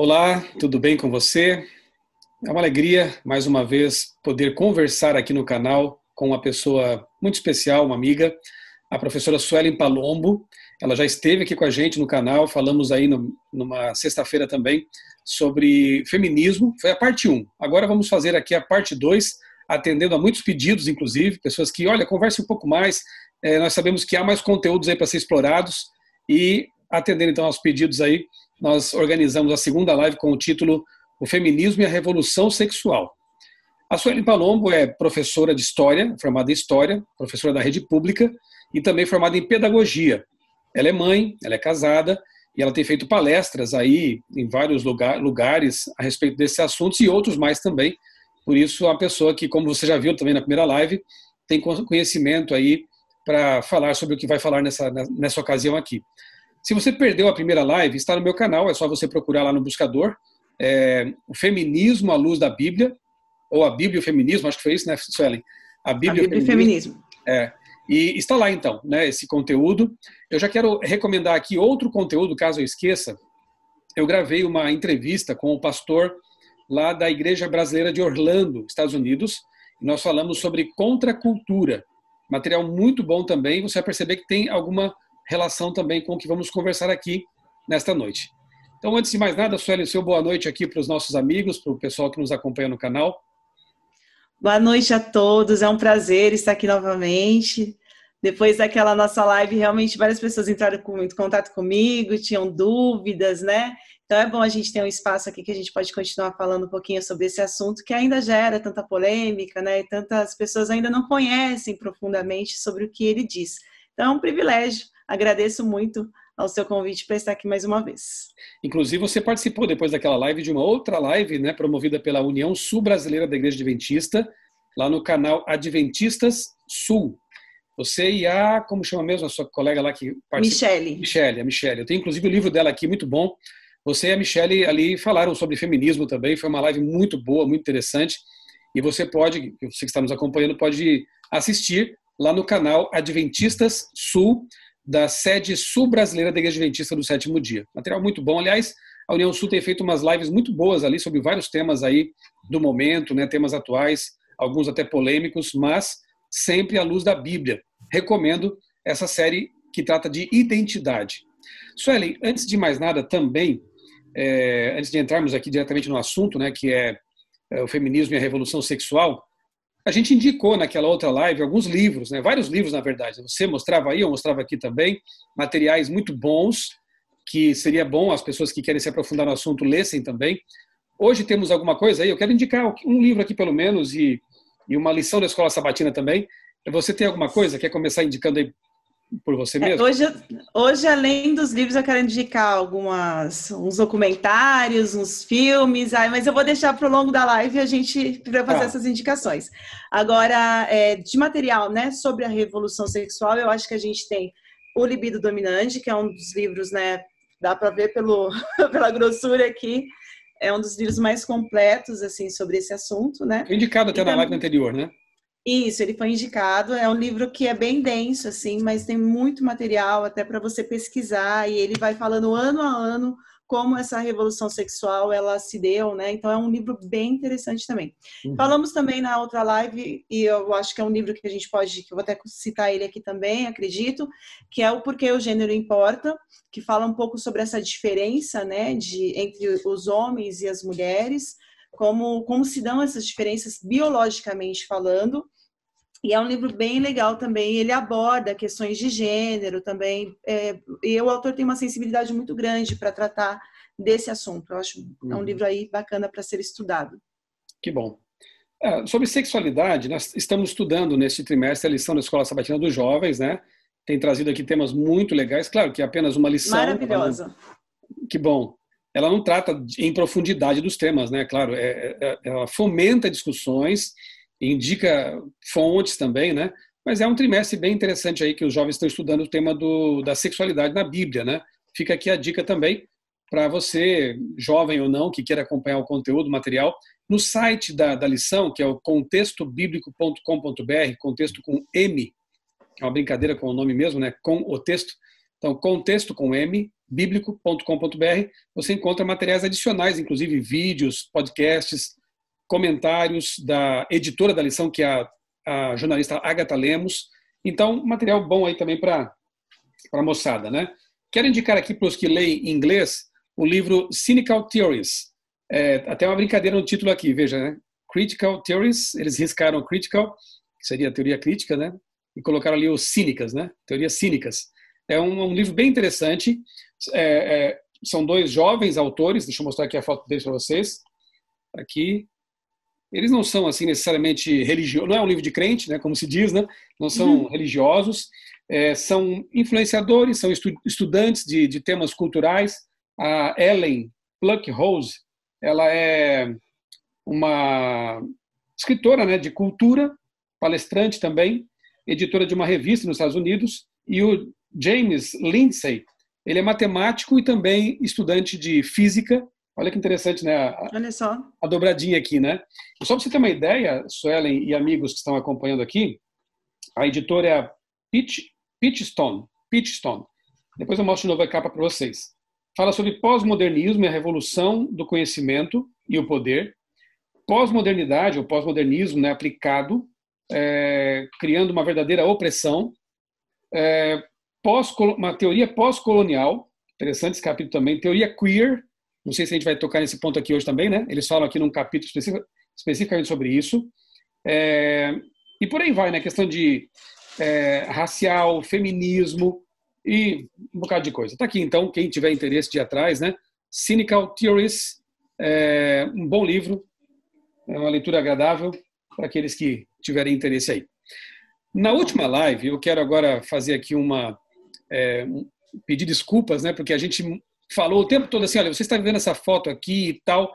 Olá, tudo bem com você? É uma alegria, mais uma vez, poder conversar aqui no canal com uma pessoa muito especial, uma amiga, a professora Suelen Palombo. Ela já esteve aqui com a gente no canal, falamos aí numa sexta-feira também sobre feminismo, foi a parte um. Agora vamos fazer aqui a parte 2, atendendo a muitos pedidos, inclusive, pessoas que, olha, converse um pouco mais, nós sabemos que há mais conteúdos aí para ser explorados e atendendo então aos pedidos aí, nós organizamos a segunda live com o título O Feminismo e a Revolução Sexual. A Suelen Palombo é professora de História, formada em História, professora da rede pública e também formada em Pedagogia. Ela é mãe, ela é casada e ela tem feito palestras aí em vários lugares a respeito desses assuntos e outros mais também. Por isso, é uma pessoa que, como você já viu também na primeira live, tem conhecimento aí para falar sobre o que vai falar nessa ocasião aqui. Se você perdeu a primeira live, está no meu canal, é só você procurar lá no buscador, o Feminismo à Luz da Bíblia, ou a Bíblia e o Feminismo, acho que foi isso, né, Suelen? A Bíblia e o Feminismo. E está lá então, né, esse conteúdo. Eu já quero recomendar aqui outro conteúdo, caso eu esqueça. Eu gravei uma entrevista com o pastor lá da Igreja Brasileira de Orlando, Estados Unidos, e nós falamos sobre contracultura. Material muito bom também, você vai perceber que tem alguma relação também com o que vamos conversar aqui nesta noite. Então, antes de mais nada, Sueli, seu boa noite aqui para os nossos amigos, para o pessoal que nos acompanha no canal. Boa noite a todos, é um prazer estar aqui novamente. Depois daquela nossa live, realmente várias pessoas entraram em contato comigo, tinham dúvidas, né? Então é bom a gente ter um espaço aqui que a gente pode continuar falando um pouquinho sobre esse assunto que ainda gera tanta polêmica, né? E tantas pessoas ainda não conhecem profundamente sobre o que ele diz. Então é um privilégio. Agradeço muito ao seu convite para estar aqui mais uma vez. Inclusive, você participou depois daquela live de uma outra live, né, promovida pela União Sul Brasileira da Igreja Adventista, lá no canal Adventistas Sul. Você e como chama mesmo a sua colega lá que participa? Michele. A Michele. Eu tenho inclusive o livro dela aqui, muito bom. Você e a Michele ali falaram sobre feminismo também, foi uma live muito boa, muito interessante. E você que está nos acompanhando, pode assistir lá no canal Adventistas Sul, da sede sul brasileira da Igreja Adventista do Sétimo Dia. Material muito bom. Aliás, a União Sul tem feito umas lives muito boas ali sobre vários temas aí do momento, né, temas atuais, alguns até polêmicos, mas sempre à luz da Bíblia. Recomendo essa série que trata de identidade. Suelen, antes de mais nada também, antes de entrarmos aqui diretamente no assunto, né, que é o feminismo e a revolução sexual, a gente indicou naquela outra live alguns livros, né? Vários livros, na verdade. Você mostrava aí, eu mostrava aqui também, materiais muito bons, que seria bom as pessoas que querem se aprofundar no assunto lessem também. Hoje temos alguma coisa aí, eu quero indicar um livro aqui pelo menos e uma lição da Escola Sabatina também. Você tem alguma coisa? Quer começar indicando aí por você mesmo? Hoje, além dos livros, eu quero indicar uns documentários, uns filmes, mas eu vou deixar para o longo da live a gente para fazer essas indicações. Agora, de material, né, sobre a revolução sexual, eu acho que a gente tem O Libido Dominante, que é um dos livros, né, dá para ver pela grossura aqui, é um dos livros mais completos assim sobre esse assunto, né? Foi indicado até na live anterior, né? Isso, ele foi indicado. É um livro que é bem denso, assim, mas tem muito material até para você pesquisar. E ele vai falando ano a ano como essa revolução sexual ela se deu, né? Então é um livro bem interessante também. Falamos também na outra live, e eu acho que é um livro que a gente pode, que eu vou até citar ele aqui também, acredito, que é o Porquê o Gênero Importa, que fala um pouco sobre essa diferença, né, entre os homens e as mulheres. Como se dão essas diferenças biologicamente falando. E é um livro bem legal também, ele aborda questões de gênero também, e o autor tem uma sensibilidade muito grande para tratar desse assunto. Eu acho é um livro aí bacana para ser estudado. Que bom. Sobre sexualidade, nós estamos estudando neste trimestre a lição da Escola Sabatina dos Jovens, né? Tem trazido aqui temas muito legais, claro que é apenas uma lição. Maravilhosa. Que bom. Ela não trata em profundidade dos temas, né? Claro, ela fomenta discussões, indica fontes também, né? Mas é um trimestre bem interessante aí que os jovens estão estudando o tema da sexualidade na Bíblia, né? Fica aqui a dica também para você, jovem ou não, que queira acompanhar o conteúdo, o material, no site da lição, que é o contextobiblico.com.br, contexto com M, é uma brincadeira com o nome mesmo, né? Com o texto. Então, contexto com M, bíblico.com.br, você encontra materiais adicionais, inclusive vídeos, podcasts, comentários da editora da lição, que é a jornalista Agatha Lemos. Então, material bom aí também para a moçada, né? Quero indicar aqui para os que leem inglês o livro Cynical Theories. Até uma brincadeira no título aqui, veja, né? Critical Theories, eles riscaram critical, que seria a teoria crítica, né? E colocaram ali os cínicas, né? Teorias cínicas. É um livro bem interessante. São dois jovens autores, deixa eu mostrar aqui a foto deles para vocês. Aqui. Eles não são assim necessariamente religiosos, não é um livro de crente, né? Como se diz, né? Não são religiosos, são influenciadores, são estudantes de temas culturais. A Ellen Pluckrose, ela é uma escritora, né, de cultura, palestrante também, editora de uma revista nos Estados Unidos, e o James Lindsay, ele é matemático e também estudante de física. Olha que interessante, né? Olha só. A dobradinha aqui, né? E só para você ter uma ideia, Suelen e amigos que estão acompanhando aqui, a editora é a Peachstone. Depois eu mostro de novo a capa para vocês. Fala sobre pós-modernismo e a revolução do conhecimento e o poder. Pós-modernidade, ou pós-modernismo, né, aplicado, criando uma verdadeira opressão. Uma teoria pós-colonial, interessante esse capítulo também. Teoria queer, não sei se a gente vai tocar nesse ponto aqui hoje também, né? Eles falam aqui num capítulo especificamente sobre isso. E por aí vai, né? Questão de racial, feminismo e um bocado de coisa. Tá aqui, então, quem tiver interesse de ir atrás, né? Cynical Theories, um bom livro, é uma leitura agradável para aqueles que tiverem interesse aí. Na última live, eu quero agora fazer aqui pedir desculpas, né? Porque a gente falou o tempo todo assim, olha, você está vendo essa foto aqui e tal,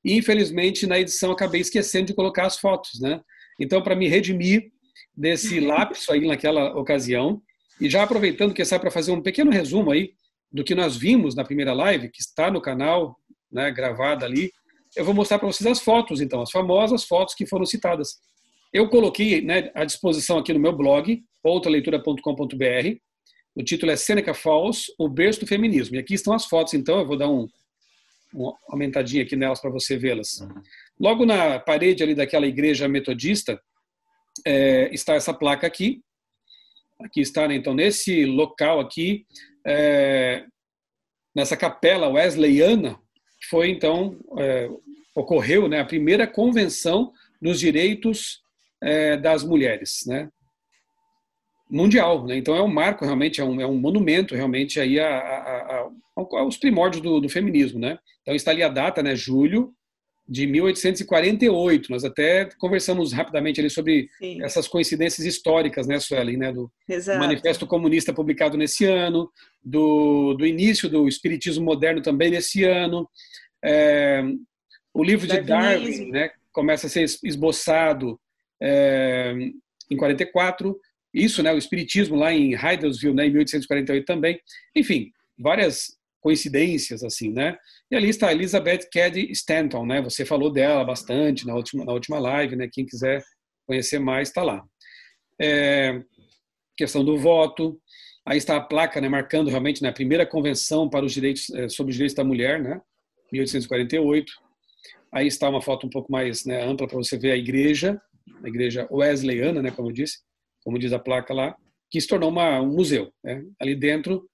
e infelizmente na edição acabei esquecendo de colocar as fotos, né? Então, para me redimir desse lapso aí naquela ocasião, e já aproveitando que sai para fazer um pequeno resumo aí do que nós vimos na primeira live, que está no canal, né, gravada ali, eu vou mostrar para vocês as fotos, então, as famosas fotos que foram citadas. Eu coloquei, né, à disposição aqui no meu blog, outraleitura.com.br. O título é Seneca Falls, o berço do feminismo. E aqui estão as fotos, então, eu vou dar uma aumentadinha aqui nelas para você vê-las. Logo na parede ali daquela igreja metodista, está essa placa aqui. Aqui está, né? Então, nesse local aqui, nessa capela wesleyana, foi, então, ocorreu, né, a primeira convenção dos direitos das mulheres, né? Mundial, né? Então é um marco realmente, é um monumento realmente aí aos primórdios do feminismo, né? Então está ali a data, né? Julho de 1848. Nós até conversamos rapidamente ali sobre essas coincidências históricas, né, Suelen, né? Do Manifesto Comunista publicado nesse ano, do início do Espiritismo moderno também nesse ano, o livro de Darwin, né? Começa a ser esboçado em 44. Isso, né, o Espiritismo lá em Hydelsville, né, em 1848 também. Enfim, várias coincidências, assim, né? E ali está a Elizabeth Cady Stanton, né? Você falou dela bastante na última live, né? Quem quiser conhecer mais, está lá. Questão do voto. Aí está a placa, né, marcando realmente, né, a primeira convenção para os direitos, sobre os direitos da mulher, né? 1848. Aí está uma foto um pouco mais, né, ampla para você ver a igreja wesleyana, né, como eu disse, como diz a placa lá, que se tornou um museu, né? Ali dentro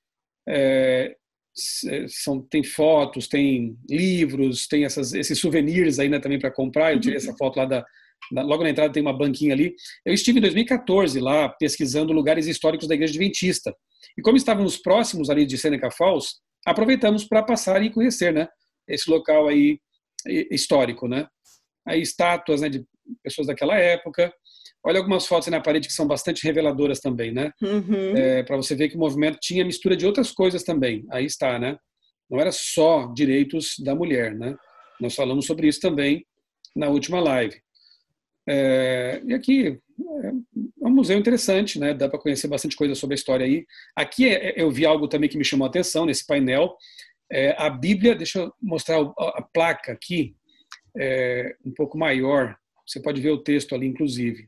tem fotos, tem livros, tem esses souvenirs aí, né, também para comprar. Eu tirei essa foto lá logo na entrada tem uma banquinha ali. Eu estive em 2014 lá pesquisando lugares históricos da Igreja Adventista. E como estávamos próximos ali de Seneca Falls, aproveitamos para passar e conhecer, né, esse local aí histórico, né? Aí estátuas, né, de pessoas daquela época. Olha algumas fotos aí na parede que são bastante reveladoras também, né? Para você ver que o movimento tinha mistura de outras coisas também. Aí está, né? Não era só direitos da mulher, né? Nós falamos sobre isso também na última live. E aqui é um museu interessante, né? Dá para conhecer bastante coisa sobre a história aí. Aqui eu vi algo também que me chamou a atenção nesse painel. A Bíblia, deixa eu mostrar a placa aqui, um pouco maior. Você pode ver o texto ali, inclusive.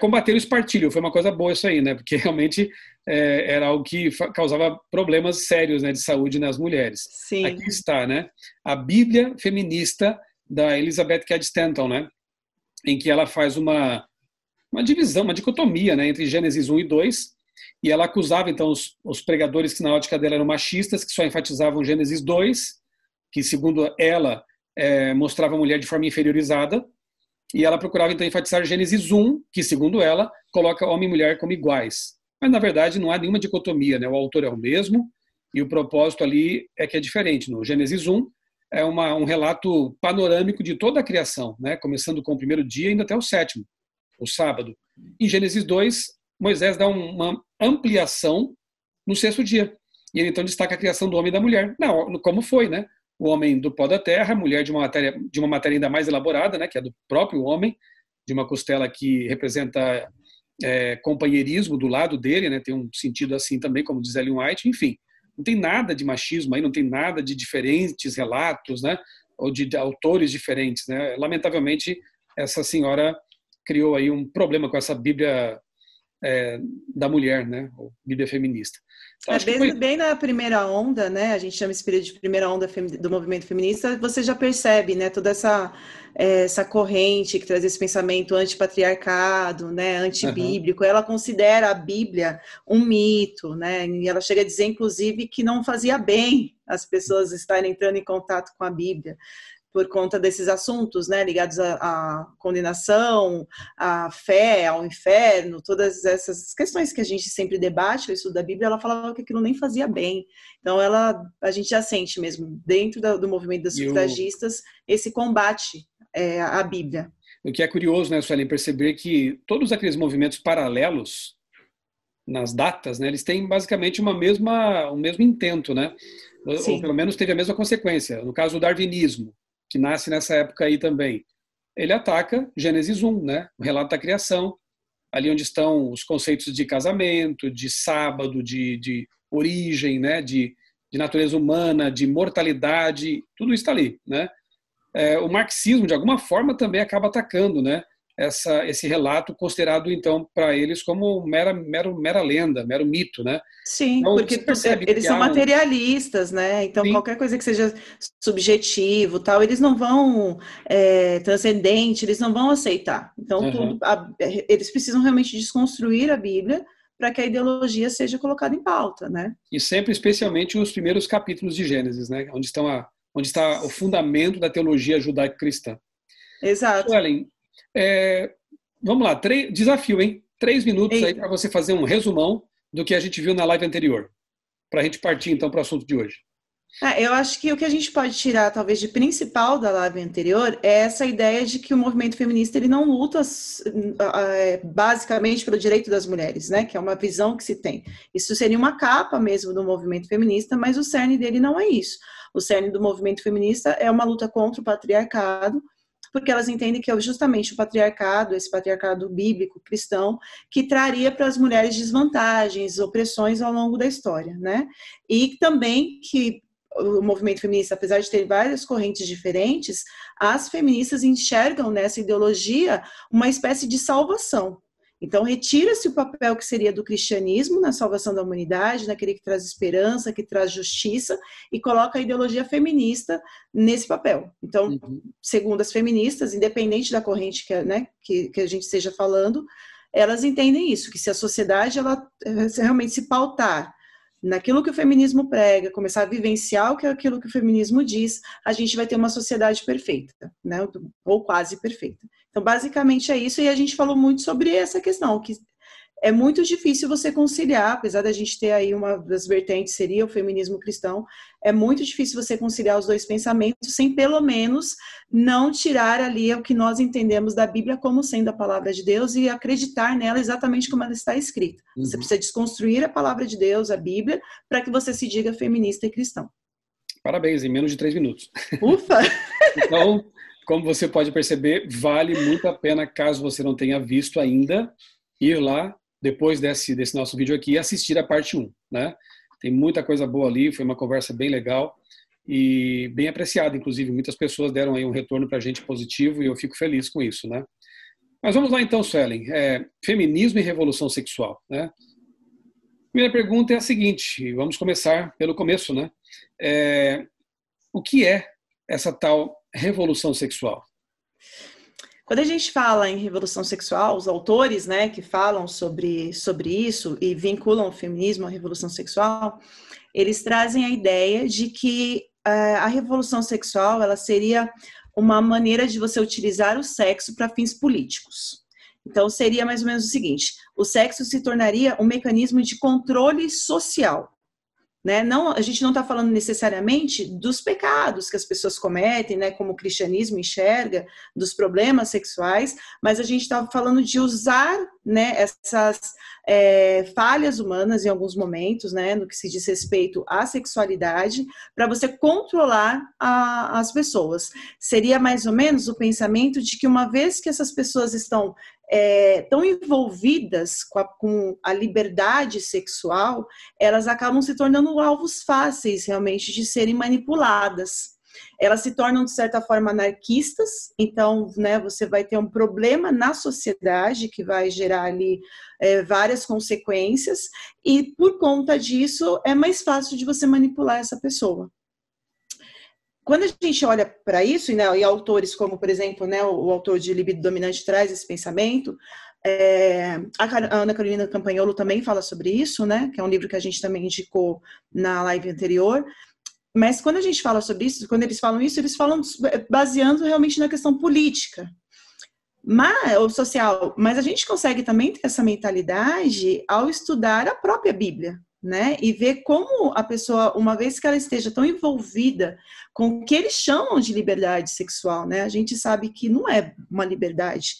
combater o espartilho, foi uma coisa boa isso aí, né? Porque realmente era algo que causava problemas sérios, né, de saúde nas mulheres. Sim. Aqui está, né? A Bíblia Feminista da Elizabeth Cady Stanton, né? Em que ela faz uma divisão, uma dicotomia, né, entre Gênesis 1 e 2, e ela acusava então os pregadores que na ótica dela eram machistas, que só enfatizavam Gênesis 2, que segundo ela mostrava a mulher de forma inferiorizada, e ela procurava então enfatizar Gênesis 1, que segundo ela coloca homem e mulher como iguais. Mas na verdade não há nenhuma dicotomia, né? O autor é o mesmo e o propósito ali é que é diferente. No Gênesis 1 é um relato panorâmico de toda a criação, né? Começando com o primeiro dia e indo até o sétimo, o sábado. Em Gênesis 2, Moisés dá uma ampliação no sexto dia. E ele então destaca a criação do homem e da mulher. Não, como foi, né? O homem do pó da terra, a mulher de uma matéria ainda mais elaborada, né? Que é do próprio homem, de uma costela que representa companheirismo do lado dele, né? Tem um sentido assim também, como diz Ellen White. Enfim, não tem nada de machismo aí, não tem nada de diferentes relatos, né? Ou de autores diferentes, né? Lamentavelmente, essa senhora criou aí um problema com essa Bíblia da mulher, né? Ou Bíblia feminista. Então, acho que foi... bem na primeira onda, né? A gente chama esse período de primeira onda do movimento feminista. Você já percebe, né? Toda essa corrente que traz esse pensamento antipatriarcado, né? Antibíblico. Ela considera a Bíblia um mito, né? E ela chega a dizer, inclusive, que não fazia bem as pessoas estarem entrando em contato com a Bíblia, por conta desses assuntos, né, ligados à condenação, à fé, ao inferno, todas essas questões que a gente sempre debate, o estudo da Bíblia, ela falava que aquilo nem fazia bem. Então, a gente já sente mesmo, dentro do movimento das sufragistas, esse combate à Bíblia. O que é curioso, né, Suelen, perceber que todos aqueles movimentos paralelos nas datas, né, eles têm basicamente o mesmo intento, né? Ou pelo menos teve a mesma consequência. No caso do darwinismo, que nasce nessa época aí também. Ele ataca Gênesis 1, né? O relato da criação, ali onde estão os conceitos de casamento, de sábado, de origem, né? De natureza humana, de mortalidade, tudo isso está ali, né? O marxismo, de alguma forma, também acaba atacando, né? Esse relato considerado, então, para eles como mera lenda, mero mito, né? Sim, então, porque eles são materialistas, né? Então, sim, qualquer coisa que seja subjetivo, tal, eles não vão transcendente, eles não vão aceitar. Então, eles precisam realmente desconstruir a Bíblia para que a ideologia seja colocada em pauta, né? E sempre, especialmente, os primeiros capítulos de Gênesis, né? Onde está o fundamento da teologia judaico-cristã. Exato. Suelen, vamos lá, desafio, hein? 3 minutos aí para você fazer um resumão do que a gente viu na live anterior, para a gente partir então para o assunto de hoje. Eu acho que o que a gente pode tirar, talvez, de principal da live anterior é essa ideia de que o movimento feminista ele não luta basicamente pelo direito das mulheres, né? Que é uma visão que se tem. Isso seria uma capa mesmo do movimento feminista, mas o cerne dele não é isso. O cerne do movimento feminista é uma luta contra o patriarcado, porque elas entendem que é justamente o patriarcado, esse patriarcado bíblico, cristão, que traria para as mulheres desvantagens, opressões ao longo da história, né? E também que o movimento feminista, apesar de ter várias correntes diferentes, as feministas enxergam nessa ideologia uma espécie de salvação. Então, retira-se o papel que seria do cristianismo na salvação da humanidade, naquele que traz esperança, que traz justiça, e coloca a ideologia feminista nesse papel. Então, segundo as feministas, independente da corrente que a gente esteja falando, elas entendem isso, que se a sociedade ela realmente se pautar naquilo que o feminismo prega, começar a vivenciar aquilo que o feminismo diz, a gente vai ter uma sociedade perfeita, né? Ou quase perfeita. Então, basicamente é isso, e a gente falou muito sobre essa questão, que é muito difícil você conciliar, apesar da gente ter aí uma das vertentes, seria o feminismo cristão, é muito difícil você conciliar os dois pensamentos, sem pelo menos não tirar ali o que nós entendemos da Bíblia como sendo a palavra de Deus e acreditar nela exatamente como ela está escrita. Você precisa desconstruir a palavra de Deus, a Bíblia, para que você se diga feminista e cristão. Parabéns, em menos de 3 minutos. Ufa! Então, como você pode perceber, vale muito a pena, caso você não tenha visto ainda, ir lá, depois desse nosso vídeo aqui, assistir a parte 1, né? Tem muita coisa boa ali, foi uma conversa bem legal e bem apreciada, inclusive. Muitas pessoas deram aí um retorno para a gente positivo e eu fico feliz com isso, né? Mas vamos lá então, Suelen. Feminismo e revolução sexual, né? Primeira pergunta é a seguinte, vamos começar pelo começo, né? O que é essa tal revolução sexual? Quando a gente fala em revolução sexual, os autores, né, que falam sobre isso e vinculam o feminismo à revolução sexual, eles trazem a ideia de que a revolução sexual ela seria uma maneira de você utilizar o sexo para fins políticos. Então, seria mais ou menos o seguinte, o sexo se tornaria um mecanismo de controle social. Né? Não, a gente não está falando necessariamente dos pecados que as pessoas cometem, né, como o cristianismo enxerga, dos problemas sexuais, mas a gente está falando de usar, né, essas falhas humanas em alguns momentos, né, no que se diz respeito à sexualidade, para você controlar as pessoas. Seria mais ou menos o pensamento de que uma vez que essas pessoas estão tão envolvidas com a liberdade sexual, elas acabam se tornando alvos fáceis, realmente, de serem manipuladas. Elas se tornam, de certa forma, anarquistas, então, né, você vai ter um problema na sociedade que vai gerar ali várias consequências, e por conta disso, é mais fácil de você manipular essa pessoa. Quando a gente olha para isso, né, e autores como, por exemplo, né, o autor de Libido Dominante traz esse pensamento, a Ana Carolina Campagnolo também fala sobre isso, né, que é um livro que a gente também indicou na live anterior, mas quando a gente fala sobre isso, quando eles falam baseando realmente na questão política, ou social, mas a gente consegue também ter essa mentalidade ao estudar a própria Bíblia, né? E ver como a pessoa, uma vez que ela esteja tão envolvida com o que eles chamam de liberdade sexual, né? A gente sabe que não é uma liberdade.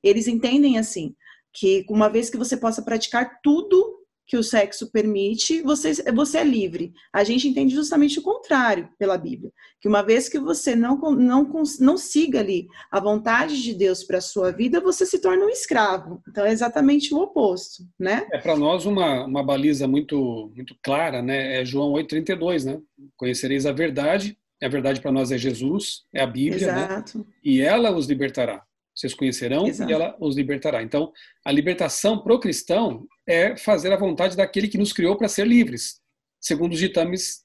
Eles entendem assim, que uma vez que você possa praticar tudo que o sexo permite, você é livre. A gente entende justamente o contrário pela Bíblia, que uma vez que você não siga ali a vontade de Deus para a sua vida, você se torna um escravo. Então é exatamente o oposto, né? Para nós uma baliza muito, muito clara, né? É João 8,32, né? Conhecereis a verdade para nós é Jesus, é a Bíblia, Exato. Né? E ela os libertará. Vocês conhecerão e ela os libertará. Então, a libertação pro cristão é fazer a vontade daquele que nos criou para ser livres, segundo os ditames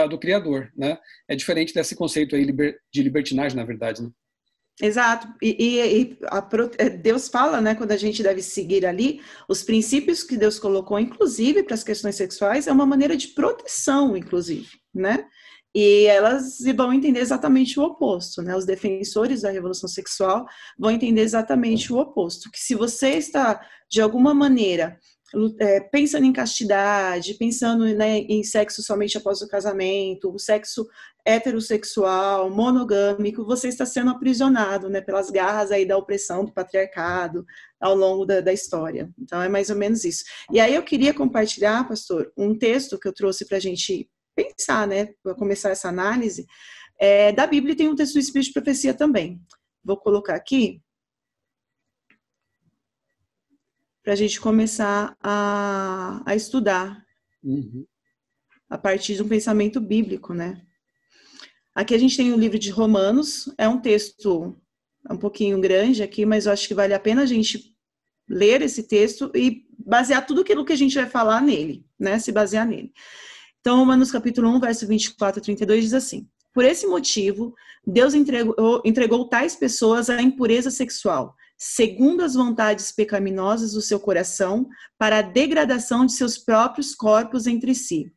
do Criador, né? É diferente desse conceito aí de libertinagem, na verdade, né? Exato. Deus fala, né, quando a gente deve seguir ali, os princípios que Deus colocou, inclusive para as questões sexuais, é uma maneira de proteção, inclusive, né? E elas vão entender exatamente o oposto, né? Os defensores da revolução sexual vão entender exatamente o oposto, que se você está, de alguma maneira, pensando em castidade, pensando, né, em sexo somente após o casamento, o sexo heterossexual, monogâmico, você está sendo aprisionado, né, pelas garras aí da opressão do patriarcado ao longo da história. Então, é mais ou menos isso. E aí eu queria compartilhar, pastor, um texto que eu trouxe para a gente pensar, né, para começar essa análise, da Bíblia. Tem um texto do Espírito de Profecia também. Vou colocar aqui para a gente começar a estudar a partir de um pensamento bíblico, né? Aqui a gente tem o livro de Romanos, é um texto um pouquinho grande aqui, mas eu acho que vale a pena a gente ler esse texto e basear tudo aquilo que a gente vai falar nele, né? Se basear nele. Então, Romanos capítulo 1, verso 24 a 32 diz assim: por esse motivo, Deus entregou tais pessoas à impureza sexual, segundo as vontades pecaminosas do seu coração, para a degradação de seus próprios corpos entre si.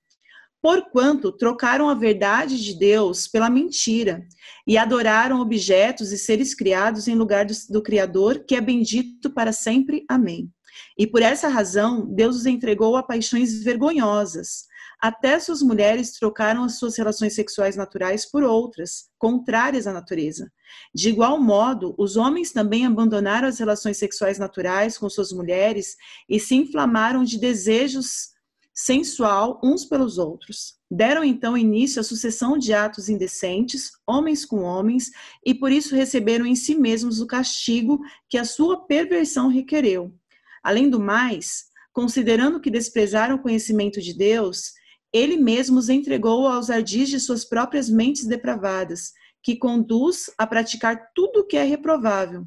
Porquanto trocaram a verdade de Deus pela mentira, e adoraram objetos e seres criados em lugar do Criador, que é bendito para sempre. Amém. E por essa razão, Deus os entregou a paixões vergonhosas. Até suas mulheres trocaram as suas relações sexuais naturais por outras, contrárias à natureza. De igual modo, os homens também abandonaram as relações sexuais naturais com suas mulheres e se inflamaram de desejos sensual uns pelos outros. Deram então início à sucessão de atos indecentes, homens com homens, e por isso receberam em si mesmos o castigo que a sua perversão requereu. Além do mais, considerando que desprezaram o conhecimento de Deus, ele mesmo os entregou aos ardis de suas próprias mentes depravadas, que conduz a praticar tudo o que é reprovável.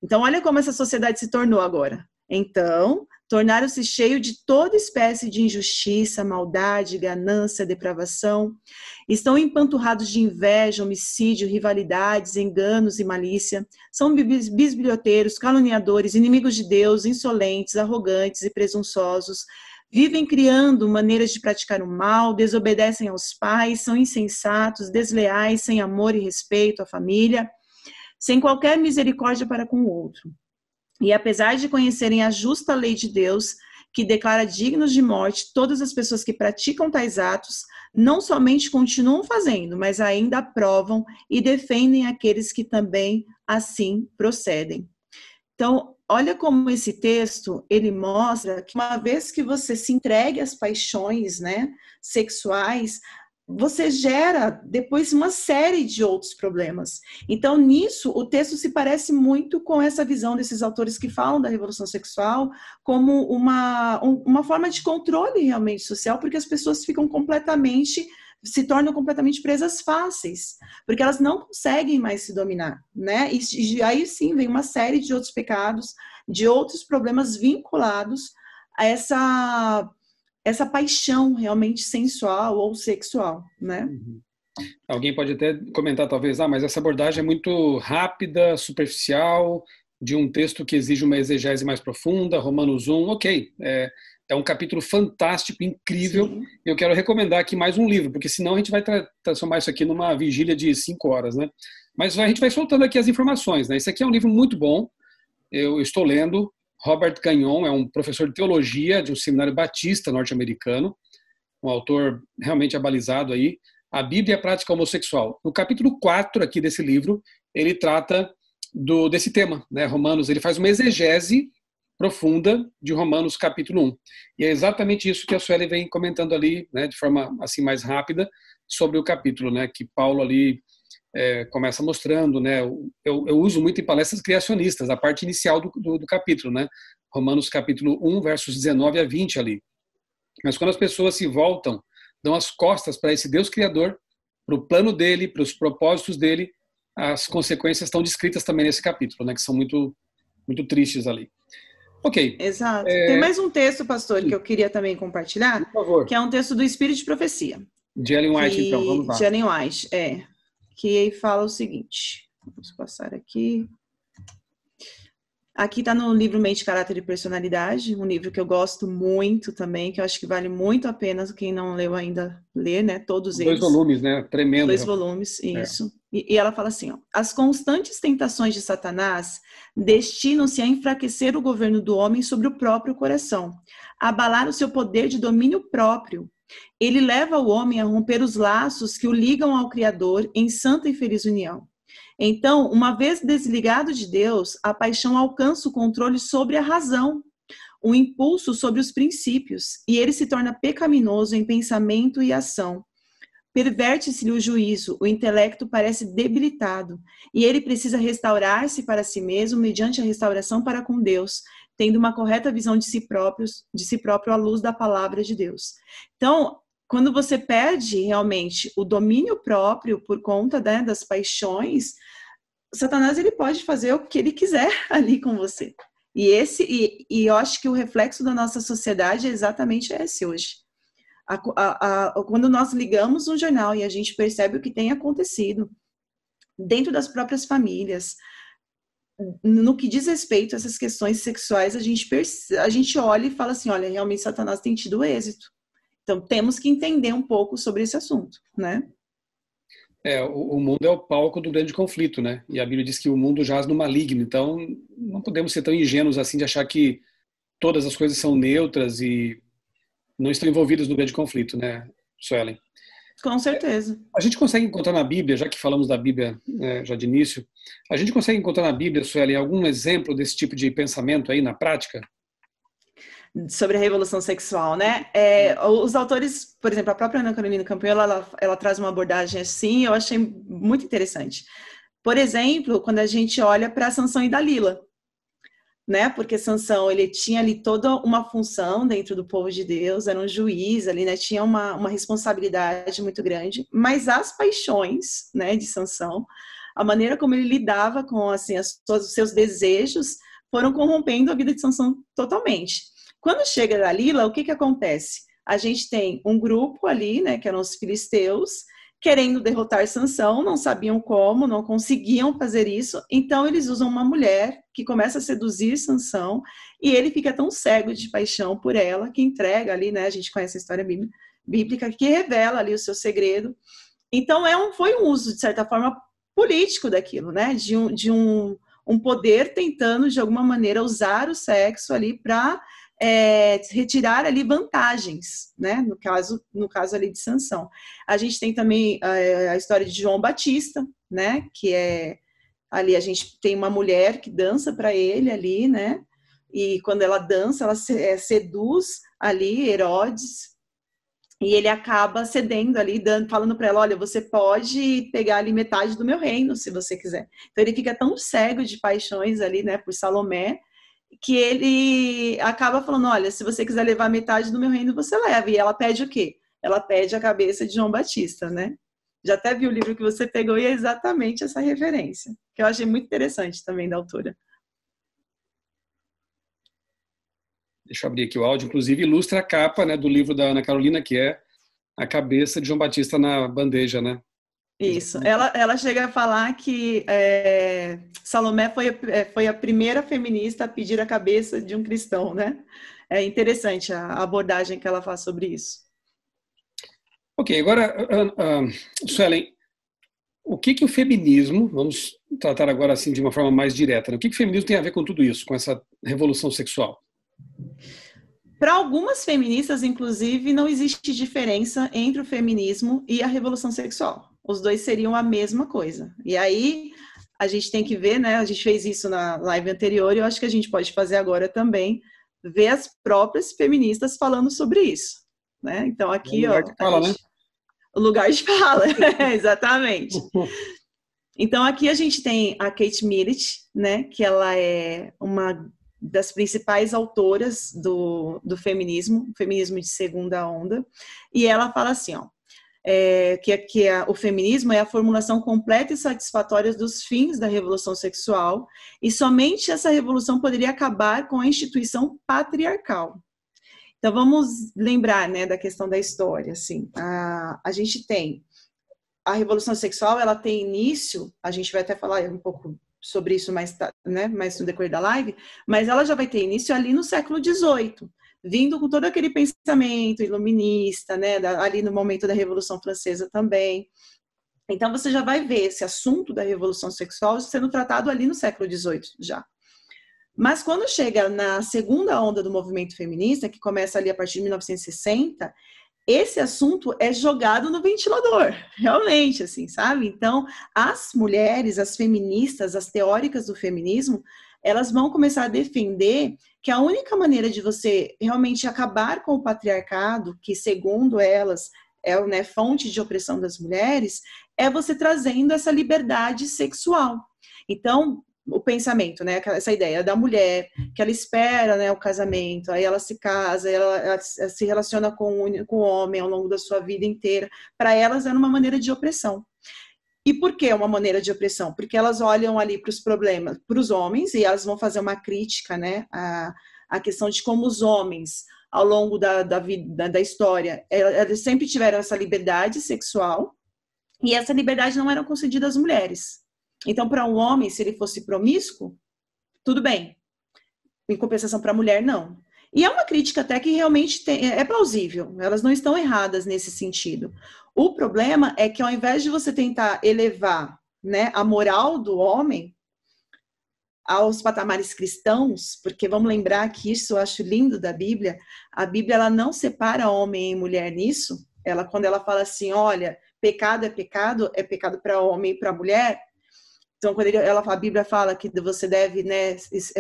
Então, olha como essa sociedade se tornou agora. Então, tornaram-se cheios de toda espécie de injustiça, maldade, ganância, depravação. Estão empanturrados de inveja, homicídio, rivalidades, enganos e malícia. São bisbilhoteiros, caluniadores, inimigos de Deus, insolentes, arrogantes e presunçosos. Vivem criando maneiras de praticar o mal, desobedecem aos pais, são insensatos, desleais, sem amor e respeito à família, sem qualquer misericórdia para com o outro. E apesar de conhecerem a justa lei de Deus, que declara dignos de morte todas as pessoas que praticam tais atos, não somente continuam fazendo, mas ainda aprovam e defendem aqueles que também assim procedem. Então, olha como esse texto, ele mostra que uma vez que você se entregue às paixões, né, sexuais, você gera depois uma série de outros problemas. Então, nisso, o texto se parece muito com essa visão desses autores que falam da revolução sexual como uma forma de controle realmente social, porque as pessoas se tornam completamente presas fáceis, porque elas não conseguem mais se dominar, né? E aí sim vem uma série de outros pecados, de outros problemas vinculados a essa paixão realmente sensual ou sexual, né? Alguém pode até comentar, talvez, mas essa abordagem é muito rápida, superficial, de um texto que exige uma exegese mais profunda, Romanos 1, ok, é um capítulo fantástico, incrível. Sim. Eu quero recomendar aqui mais um livro, porque senão a gente vai transformar isso aqui numa vigília de 5 horas, né? Mas a gente vai soltando aqui as informações, né? Esse aqui é um livro muito bom, eu estou lendo. Robert Gagnon é um professor de teologia de um seminário batista norte-americano, um autor realmente abalizado aí. A Bíblia e a prática homossexual. No capítulo 4 aqui desse livro, ele trata desse tema, né? Romanos, ele faz uma exegese profunda de Romanos capítulo 1. E é exatamente isso que a Sueli vem comentando ali, né, de forma assim mais rápida, sobre o capítulo, né, que Paulo ali começa mostrando, né, eu uso muito em palestras criacionistas, a parte inicial do capítulo, né, Romanos capítulo 1, versos 19 a 20 ali. Mas quando as pessoas se voltam, dão as costas para esse Deus Criador, para o plano dele, para os propósitos dele, as consequências estão descritas também nesse capítulo, né, que são muito, muito tristes ali. Ok. Exato. Tem mais um texto, pastor, que eu queria também compartilhar, por favor, que é um texto do Espírito de Profecia. De Ellen White, então, vamos lá. De Ellen White, que fala o seguinte, vamos passar aqui. Aqui está no livro Mente, Caráter e Personalidade, um livro que eu gosto muito também, que eu acho que vale muito a pena quem não leu ainda ler, né? Todos eles. 2 volumes, né? Tremendo. 2 volumes, isso. E ela fala assim, as constantes tentações de Satanás destinam-se a enfraquecer o governo do homem sobre o próprio coração, a abalar o seu poder de domínio próprio. Ele leva o homem a romper os laços que o ligam ao Criador em santa e feliz união. Então, uma vez desligado de Deus, a paixão alcança o controle sobre a razão, o impulso sobre os princípios, e ele se torna pecaminoso em pensamento e ação. Perverte-se-lhe o juízo, o intelecto parece debilitado, e ele precisa restaurar-se para si mesmo mediante a restauração para com Deus, tendo uma correta visão de si próprio à luz da palavra de Deus. Então, quando você perde realmente o domínio próprio por conta, né, das paixões, Satanás ele pode fazer o que ele quiser ali com você. E eu acho que o reflexo da nossa sociedade é exatamente esse hoje. Quando nós ligamos um jornal e a gente percebe o que tem acontecido dentro das próprias famílias, no que diz respeito a essas questões sexuais, a gente olha e fala assim, olha, realmente Satanás tem tido êxito. Então, temos que entender um pouco sobre esse assunto, né? O mundo é o palco do grande conflito, né? E a Bíblia diz que o mundo jaz no maligno. Então, não podemos ser tão ingênuos assim de achar que todas as coisas são neutras e não estão envolvidas no grande conflito, né, Suelen? Com certeza. A gente consegue encontrar na Bíblia, já que falamos da Bíblia já de início, a gente consegue encontrar na Bíblia, Suelen, algum exemplo desse tipo de pensamento aí na prática? Sobre a revolução sexual, né? Os autores, por exemplo, a própria Ana Carolina Campanholo, ela traz uma abordagem assim, eu achei muito interessante. Por exemplo, quando a gente olha para Sansão e Dalila, né? Porque Sansão, ele tinha ali toda uma função dentro do povo de Deus, era um juiz ali, né? Tinha uma responsabilidade muito grande, mas as paixões, né, de Sansão a maneira como ele lidava com assim, os seus desejos foram corrompendo a vida de Sansão totalmente. Quando chega Dalila, o que acontece? A gente tem um grupo ali, né, que eram os filisteus, querendo derrotar Sansão, não sabiam como, não conseguiam fazer isso, então eles usam uma mulher que começa a seduzir Sansão, e ele fica tão cego de paixão por ela, que entrega ali, né, a gente conhece a história bíblica, que revela ali o seu segredo. Então foi um uso, de certa forma, político daquilo, né, de um poder tentando, de alguma maneira, usar o sexo ali para retirar ali vantagens, né? No caso ali de Sansão. A gente tem também a história de João Batista, né? Que é ali a gente tem uma mulher que dança para ele ali, né? E quando ela dança, ela seduz ali Herodes, e ele acaba cedendo ali, falando para ela, olha, você pode pegar ali metade do meu reino, se você quiser. Então ele fica tão cego de paixões ali, né, por Salomé, que ele acaba falando, olha, se você quiser levar metade do meu reino, você leva. E ela pede o quê? Ela pede a cabeça de João Batista, né? Já até vi o livro que você pegou e é exatamente essa referência, que eu achei muito interessante também da autora. Deixa eu abrir aqui o áudio, inclusive ilustra a capa, né, do livro da Ana Carolina, que é a cabeça de João Batista na bandeja, né? Isso. Ela chega a falar que Salomé foi a primeira feminista a pedir a cabeça de um cristão, né? É interessante a abordagem que ela faz sobre isso. Ok, agora, Suelen, o que o feminismo, vamos tratar agora assim de uma forma mais direta, né? O que o feminismo tem a ver com tudo isso, com essa revolução sexual? Para algumas feministas, inclusive, não existe diferença entre o feminismo e a revolução sexual. Os dois seriam a mesma coisa. E aí a gente tem que ver, né? A gente fez isso na live anterior e eu acho que a gente pode fazer agora também, ver as próprias feministas falando sobre isso, né? Então aqui, ó, né? O lugar de fala, exatamente. Então aqui a gente tem a Kate Millett, né? Que ela é uma das principais autoras do feminismo de segunda onda, e ela fala assim, ó, o feminismo é a formulação completa e satisfatória dos fins da revolução sexual, e somente essa revolução poderia acabar com a instituição patriarcal. Então vamos lembrar, né, da questão da história, assim, a gente tem a revolução sexual, ela tem início, a gente vai até falar um pouco sobre isso mais no decorrer da live, mas ela já vai ter início ali no século XVIII, vindo com todo aquele pensamento iluminista, né, ali no momento da Revolução Francesa também. Então você já vai ver esse assunto da revolução sexual sendo tratado ali no século XVIII já. Mas quando chega na segunda onda do movimento feminista, que começa ali a partir de 1960, esse assunto é jogado no ventilador, realmente, assim, sabe? Então, as mulheres, as feministas, as teóricas do feminismo, elas vão começar a defender que a única maneira de você realmente acabar com o patriarcado, que segundo elas é, né, fonte de opressão das mulheres, é você trazendo essa liberdade sexual. Então, o pensamento, né, essa ideia da mulher, que ela espera, né, o casamento, aí ela se casa, ela se relaciona com o homem ao longo da sua vida inteira, para elas era uma maneira de opressão. E por que uma maneira de opressão? Porque elas olham ali para os problemas, para os homens, e elas vão fazer uma crítica, né, a questão de como os homens, ao longo da história, eles sempre tiveram essa liberdade sexual, e essa liberdade não era concedida às mulheres. Então, para um homem, se ele fosse promíscuo, tudo bem. Em compensação, para a mulher, não. E é uma crítica até que realmente é plausível. Elas não estão erradas nesse sentido. O problema é que ao invés de você tentar elevar, né, a moral do homem aos patamares cristãos, porque vamos lembrar que isso eu acho lindo da Bíblia, a Bíblia ela não separa homem e mulher nisso. Quando ela fala assim, olha, pecado é pecado para homem e para mulher. Então, quando a Bíblia fala que você deve, né,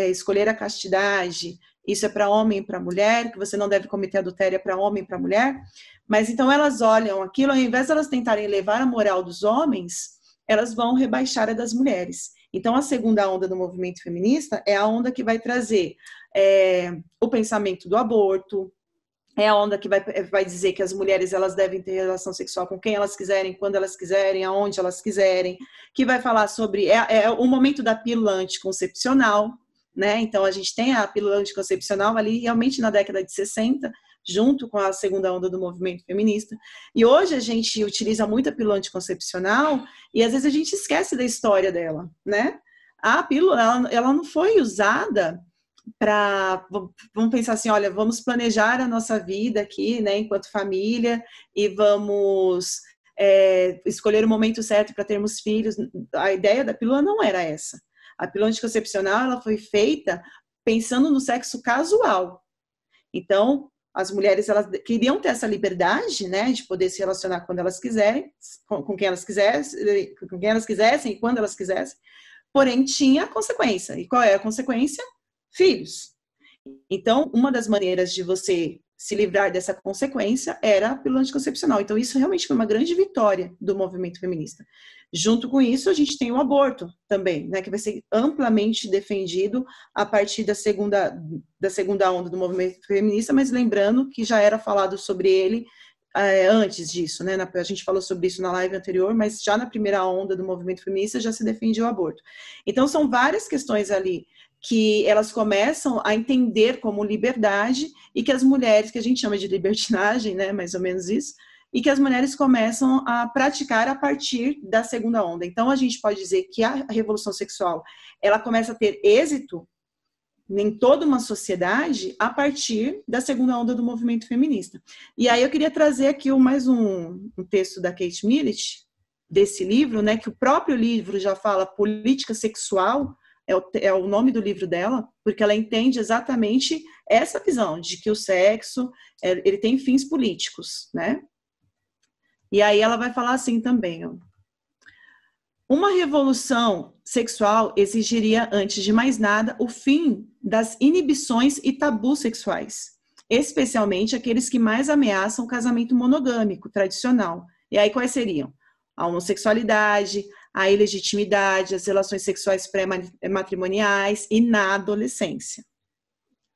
escolher a castidade, isso é para homem e para mulher, que você não deve cometer adultério é para homem e para mulher. Mas então elas olham aquilo, ao invés de elas tentarem elevar a moral dos homens, elas vão rebaixar a das mulheres. Então, a segunda onda do movimento feminista é a onda que vai trazer o pensamento do aborto, É a onda que vai dizer que as mulheres elas devem ter relação sexual com quem elas quiserem, quando elas quiserem, aonde elas quiserem, que vai falar sobre o momento da pílula anticoncepcional, né? Então a gente tem a pílula anticoncepcional ali realmente na década de 60, junto com a segunda onda do movimento feminista. E hoje a gente utiliza muito a pílula anticoncepcional e às vezes a gente esquece da história dela, né? A pílula ela não foi usada vamos pensar assim, olha, vamos planejar a nossa vida aqui, né, enquanto família, e vamos escolher o momento certo para termos filhos. A ideia da pílula não era essa. A pílula anticoncepcional, ela foi feita pensando no sexo casual. Então, as mulheres, elas queriam ter essa liberdade, né, de poder se relacionar quando elas quiserem, com quem elas quisessem, e quando elas quisessem, porém tinha consequência. E qual é a consequência? Filhos. Então, uma das maneiras de você se livrar dessa consequência era a pílula anticoncepcional. Então, isso realmente foi uma grande vitória do movimento feminista. Junto com isso, a gente tem o aborto também, né, que vai ser amplamente defendido a partir da segunda onda do movimento feminista, mas lembrando que já era falado sobre ele antes disso, né? A gente falou sobre isso na live anterior, mas já na primeira onda do movimento feminista já se defendia o aborto. Então, são várias questões ali que elas começam a entender como liberdade e que as mulheres, que a gente chama de libertinagem, né, mais ou menos isso, e que as mulheres começam a praticar a partir da segunda onda. Então, a gente pode dizer que a revolução sexual, ela começa a ter êxito em toda uma sociedade a partir da segunda onda do movimento feminista. E aí eu queria trazer aqui mais um texto da Kate Millett, desse livro, né, que o próprio livro já fala política sexual, é o nome do livro dela, porque ela entende exatamente essa visão de que o sexo ele tem fins políticos, né? E aí ela vai falar assim também, ó. Uma revolução sexual exigiria, antes de mais nada, o fim das inibições e tabus sexuais, especialmente aqueles que mais ameaçam o casamento monogâmico tradicional. E aí quais seriam? A homossexualidade, a ilegitimidade, as relações sexuais pré-matrimoniais e na adolescência.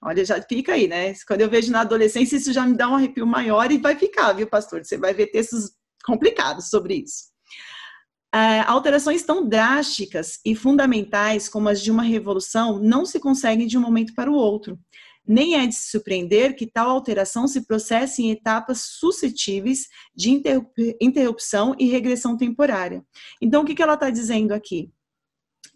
Olha, já fica aí, né? Quando eu vejo na adolescência, isso já me dá um arrepio maior e vai ficar, viu, pastor? Você vai ver textos complicados sobre isso. Alterações tão drásticas e fundamentais como as de uma revolução não se conseguem de um momento para o outro. Nem é de se surpreender que tal alteração se processe em etapas suscetíveis de interrupção e regressão temporária. Então, o que ela está dizendo aqui?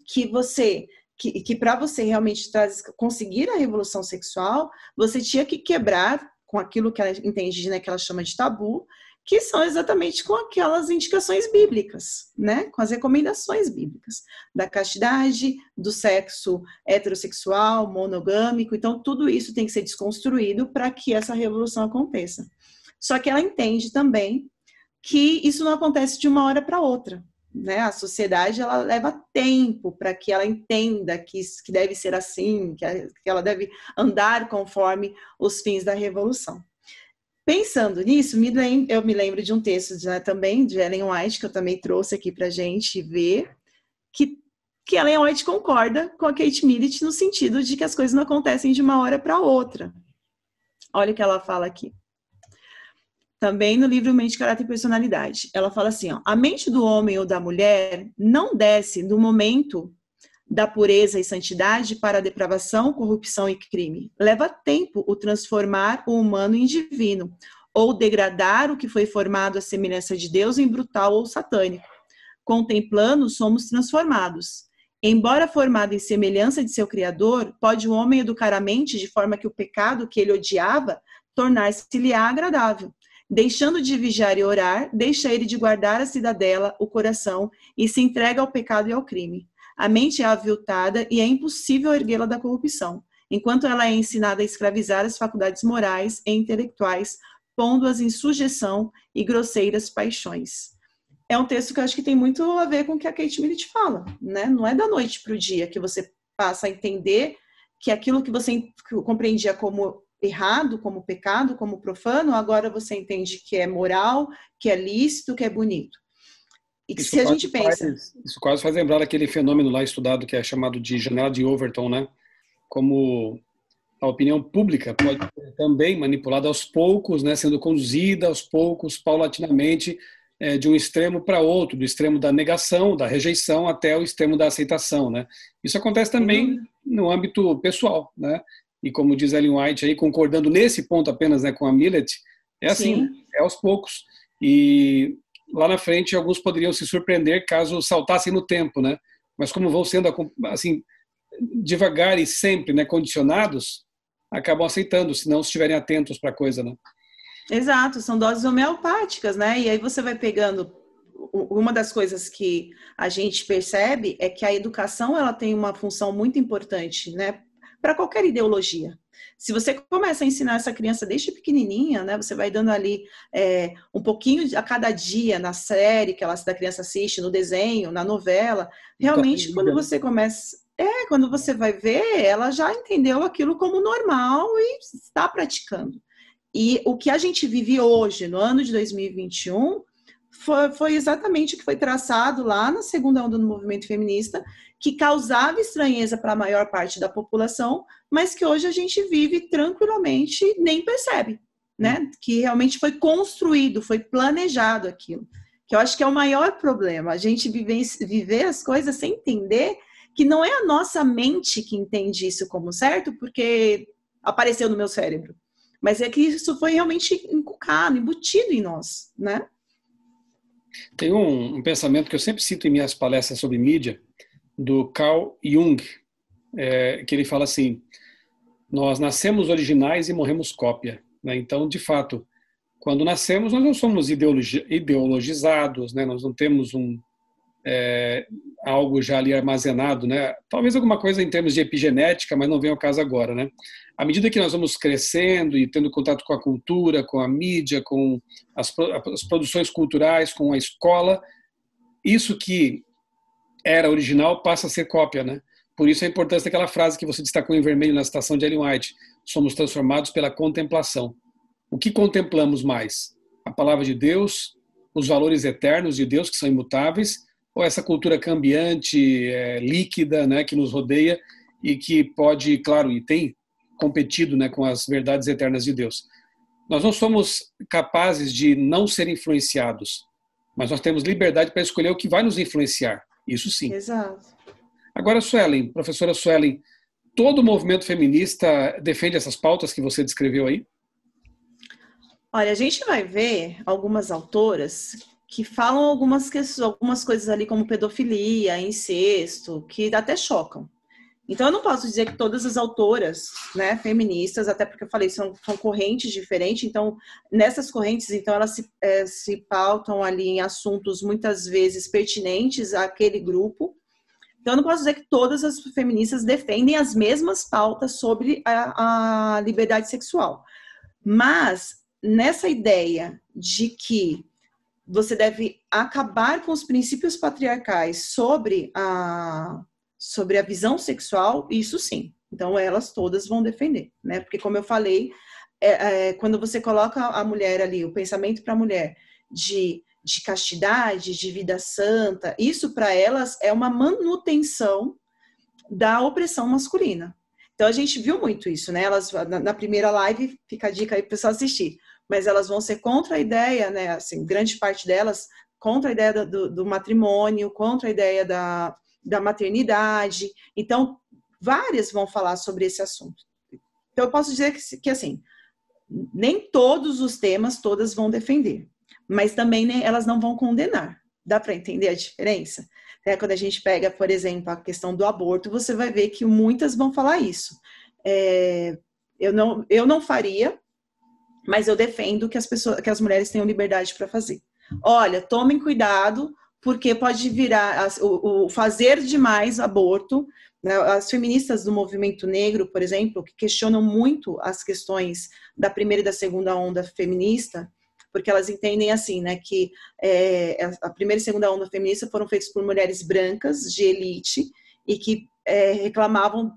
Que para você realmente conseguir a revolução sexual, você tinha que quebrar com aquilo que ela entende, né, que ela chama de tabu, que são exatamente com aquelas indicações bíblicas, né? Com as recomendações bíblicas, da castidade, do sexo heterossexual, monogâmico. Então, tudo isso tem que ser desconstruído para que essa revolução aconteça. Só que ela entende também que isso não acontece de uma hora para outra, né? A sociedade ela leva tempo para que ela entenda que deve ser assim, que ela deve andar conforme os fins da revolução. Pensando nisso, eu me lembro de um texto também de Ellen White, que eu também trouxe aqui para a gente ver, que Ellen White concorda com a Kate Millett no sentido de que as coisas não acontecem de uma hora para outra. Olha o que ela fala aqui. Também no livro Mente, Caráter e Personalidade. Ela fala assim, ó, a mente do homem ou da mulher não desce no momento da pureza e santidade para a depravação, corrupção e crime. Leva tempo o transformar o humano em divino, ou degradar o que foi formado à semelhança de Deus em brutal ou satânico. Contemplando, somos transformados. Embora formado em semelhança de seu Criador, pode o homem educar a mente de forma que o pecado que ele odiava tornar-se-lhe agradável. Deixando de vigiar e orar, deixa ele de guardar a cidadela, o coração, e se entrega ao pecado e ao crime. A mente é aviltada e é impossível erguê-la da corrupção, enquanto ela é ensinada a escravizar as faculdades morais e intelectuais, pondo-as em sujeição e grosseiras paixões. É um texto que eu acho que tem muito a ver com o que a Kate Millett fala, né? Não é da noite para o dia que você passa a entender que aquilo que você compreendia como errado, como pecado, como profano, agora você entende que é moral, que é lícito, que é bonito. E que se a gente pensa... Isso quase faz lembrar aquele fenômeno lá estudado que é chamado de janela de Overton, né? Como a opinião pública pode ser também manipulada aos poucos, né, sendo conduzida aos poucos, paulatinamente, de um extremo para outro, do extremo da negação, da rejeição, até o extremo da aceitação, né? Isso acontece também no âmbito pessoal, né? E como diz Ellen White, aí, concordando nesse ponto apenas, né, com a Millett, é assim, né? É aos poucos. E lá na frente, alguns poderiam se surpreender caso saltassem no tempo, né? Mas como vão sendo, assim, devagar e sempre, né, condicionados, acabam aceitando, se não estiverem atentos para a coisa, né? Exato, são doses homeopáticas, né? E aí você vai pegando. Uma das coisas que a gente percebe é que a educação ela tem uma função muito importante, né? Para qualquer ideologia. Se você começa a ensinar essa criança desde pequenininha, né? Você vai dando ali um pouquinho a cada dia na série que da criança assiste, no desenho, na novela. Realmente, quando você começa, quando você vai ver, ela já entendeu aquilo como normal e está praticando. E o que a gente vive hoje, no ano de 2021, foi exatamente o que foi traçado lá na segunda onda do movimento feminista, que causava estranheza para a maior parte da população, mas que hoje a gente vive tranquilamente, nem percebe, né? Que realmente foi construído, foi planejado aquilo. Que eu acho que é o maior problema, a gente viver as coisas sem entender que não é a nossa mente que entende isso como certo, porque apareceu no meu cérebro. Mas é que isso foi realmente inculcado, embutido em nós, né? Tem um pensamento que eu sempre cito em minhas palestras sobre mídia, do Carl Jung, que ele fala assim: nós nascemos originais e morremos cópia, né? Então, de fato, quando nascemos, nós não somos ideologizados, né? Nós não temos algo já ali armazenado, né? Talvez alguma coisa em termos de epigenética, mas não vem ao caso agora, né? À medida que nós vamos crescendo e tendo contato com a cultura, com a mídia, com as produções culturais, com a escola, isso que era original passa a ser cópia, né? Por isso a importância daquela frase que você destacou em vermelho na citação de Ellen White: somos transformados pela contemplação. O que contemplamos mais? A palavra de Deus, os valores eternos de Deus, que são imutáveis, ou essa cultura cambiante, líquida, né, que nos rodeia e que pode, claro, e tem competido, né, com as verdades eternas de Deus? Nós não somos capazes de não ser influenciados, mas nós temos liberdade para escolher o que vai nos influenciar. Isso sim. Exato. Agora, Suelen, professora Suelen, todo o movimento feminista defende essas pautas que você descreveu aí? Olha, a gente vai ver algumas autoras que falam algumas coisas ali como pedofilia, incesto, que até chocam. Então, eu não posso dizer que todas as autoras, né, feministas, até porque eu falei, são correntes diferentes, então, nessas correntes, então, elas se pautam ali em assuntos muitas vezes pertinentes àquele grupo. Então, eu não posso dizer que todas as feministas defendem as mesmas pautas sobre a liberdade sexual. Mas, nessa ideia de que você deve acabar com os princípios patriarcais sobre a visão sexual, isso sim. Então, elas todas vão defender, né? Porque, como eu falei, quando você coloca a mulher ali, o pensamento para a mulher de castidade, de vida santa, isso para elas é uma manutenção da opressão masculina. Então, a gente viu muito isso, né? Elas, na primeira live, fica a dica aí para o pessoal assistir, mas elas vão ser contra a ideia, né? Assim, grande parte delas, contra a ideia do matrimônio, contra a ideia da maternidade. Então, várias vão falar sobre esse assunto. Então, eu posso dizer que assim, nem todos os temas todas vão defender, mas também elas não vão condenar. Dá para entender a diferença? Quando a gente pega, por exemplo, a questão do aborto, você vai ver que muitas vão falar isso. Eu não faria, mas eu defendo que as mulheres tenham liberdade para fazer. Olha, tomem cuidado, porque pode virar o fazer demais aborto. Né? As feministas do movimento negro, por exemplo, que questionam muito as questões da primeira e da segunda onda feminista, porque elas entendem assim, né, que a primeira e segunda onda feminista foram feitas por mulheres brancas de elite e que reclamavam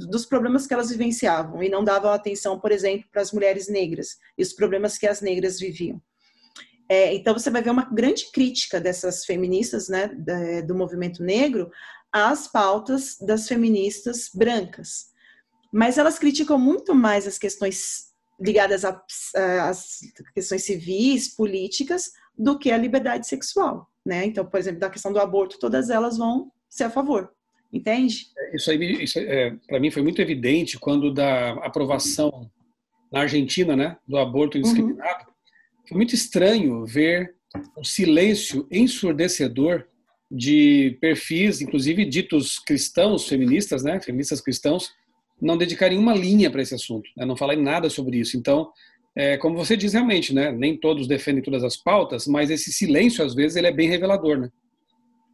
dos problemas que elas vivenciavam e não davam atenção, por exemplo, para as mulheres negras e os problemas que as negras viviam. Então você vai ver uma grande crítica dessas feministas, né, do movimento negro às pautas das feministas brancas. mas elas criticam muito mais as questões ligadas às questões civis, políticas, do que a liberdade sexual, né? Então, por exemplo, da questão do aborto, todas elas vão ser a favor, entende? Isso aí, para mim, foi muito evidente quando da aprovação na Argentina, né, do aborto indiscriminado. Foi muito estranho ver um silêncio ensurdecedor de perfis, inclusive ditos cristãos, feministas, né, feministas cristãos, não dedicarem uma linha para esse assunto, né, não falarem nada sobre isso. Então, como você diz realmente, né, nem todos defendem todas as pautas, mas esse silêncio, às vezes, ele é bem revelador, né?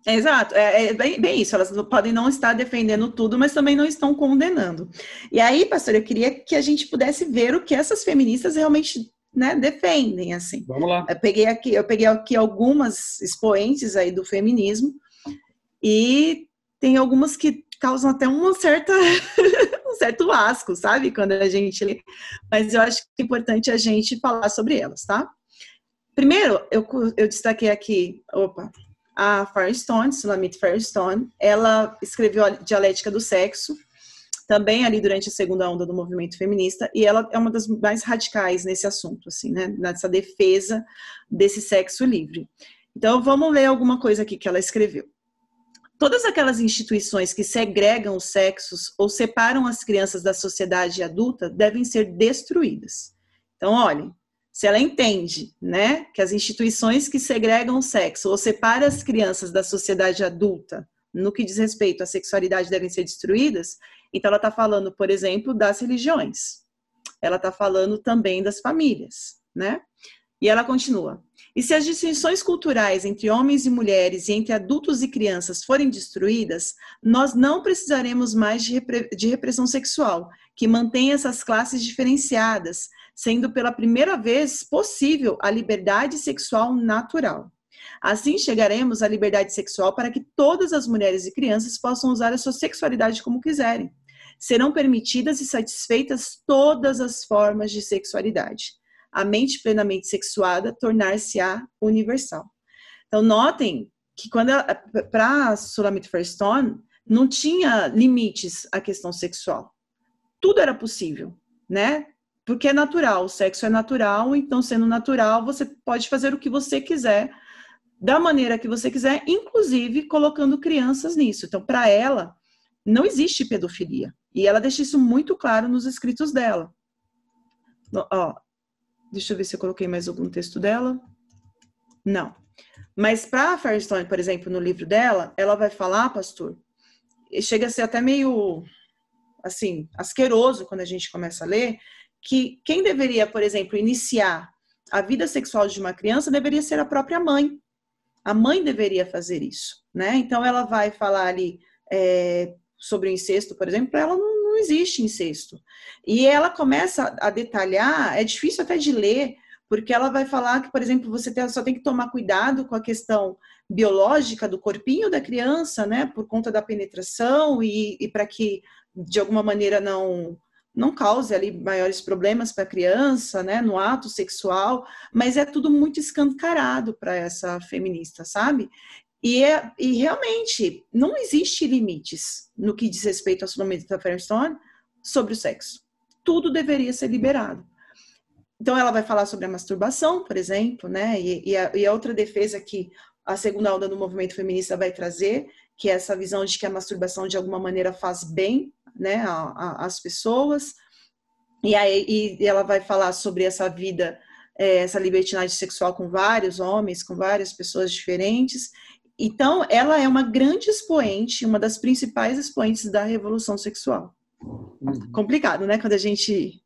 Exato, é bem isso, elas podem não estar defendendo tudo, mas também não estão condenando. E aí, pastor, eu queria que a gente pudesse ver o que essas feministas realmente, né, defendem, assim. Vamos lá. Eu peguei aqui algumas expoentes aí do feminismo, e tem algumas que causam até um certo asco, sabe, quando a gente lê, mas eu acho que é importante a gente falar sobre elas, tá? Primeiro, eu destaquei aqui, a Firestone, Shulamit Firestone, ela escreveu a Dialética do Sexo, também ali durante a segunda onda do movimento feminista, e ela é uma das mais radicais nesse assunto, assim, né, nessa defesa desse sexo livre. Então, vamos ler alguma coisa aqui que ela escreveu. Todas aquelas instituições que segregam os sexos ou separam as crianças da sociedade adulta devem ser destruídas. Então, olhem, se ela entende, né, que as instituições que segregam o sexo ou separam as crianças da sociedade adulta no que diz respeito à sexualidade devem ser destruídas, então ela está falando, por exemplo, das religiões. Ela está falando também das famílias, né? E ela continua. E se as distinções culturais entre homens e mulheres e entre adultos e crianças forem destruídas, nós não precisaremos mais de repressão sexual, que mantém essas classes diferenciadas, sendo pela primeira vez possível a liberdade sexual natural. Assim chegaremos à liberdade sexual para que todas as mulheres e crianças possam usar a sua sexualidade como quiserem. Serão permitidas e satisfeitas todas as formas de sexualidade. A mente plenamente sexuada tornar-se-á universal. Então, notem que para Shulamit Firestone, não tinha limites à questão sexual. Tudo era possível, né? Porque é natural, o sexo é natural, então, sendo natural, você pode fazer o que você quiser, da maneira que você quiser, inclusive colocando crianças nisso. Então, para ela, não existe pedofilia. E ela deixa isso muito claro nos escritos dela. Ó, deixa eu ver se eu coloquei mais algum texto dela. Não. Mas para a Firestone, por exemplo, no livro dela, ela vai falar, pastor, chega a ser até meio, assim, asqueroso quando a gente começa a ler, que quem deveria, por exemplo, iniciar a vida sexual de uma criança deveria ser a própria mãe. A mãe deveria fazer isso, né? Então, ela vai falar ali sobre o incesto, por exemplo, para ela não existe incesto. E ela começa a detalhar, é difícil até de ler, porque ela vai falar que, por exemplo, você só tem que tomar cuidado com a questão biológica do corpinho da criança, né? Por conta da penetração e para que, de alguma maneira, não cause ali maiores problemas para a criança, né, no ato sexual, mas é tudo muito escancarado para essa feminista, sabe? E realmente não existe limites no que diz respeito ao Shulamit Firestone sobre o sexo. Tudo deveria ser liberado. Então ela vai falar sobre a masturbação, por exemplo, né? E a outra defesa que a segunda onda do movimento feminista vai trazer, que é essa visão de que a masturbação de alguma maneira faz bem, né, às pessoas, e ela vai falar sobre essa vida, essa libertinagem sexual com vários homens, com várias pessoas diferentes. Então, ela é uma grande expoente, uma das principais expoentes da revolução sexual. Complicado, né, quando a gente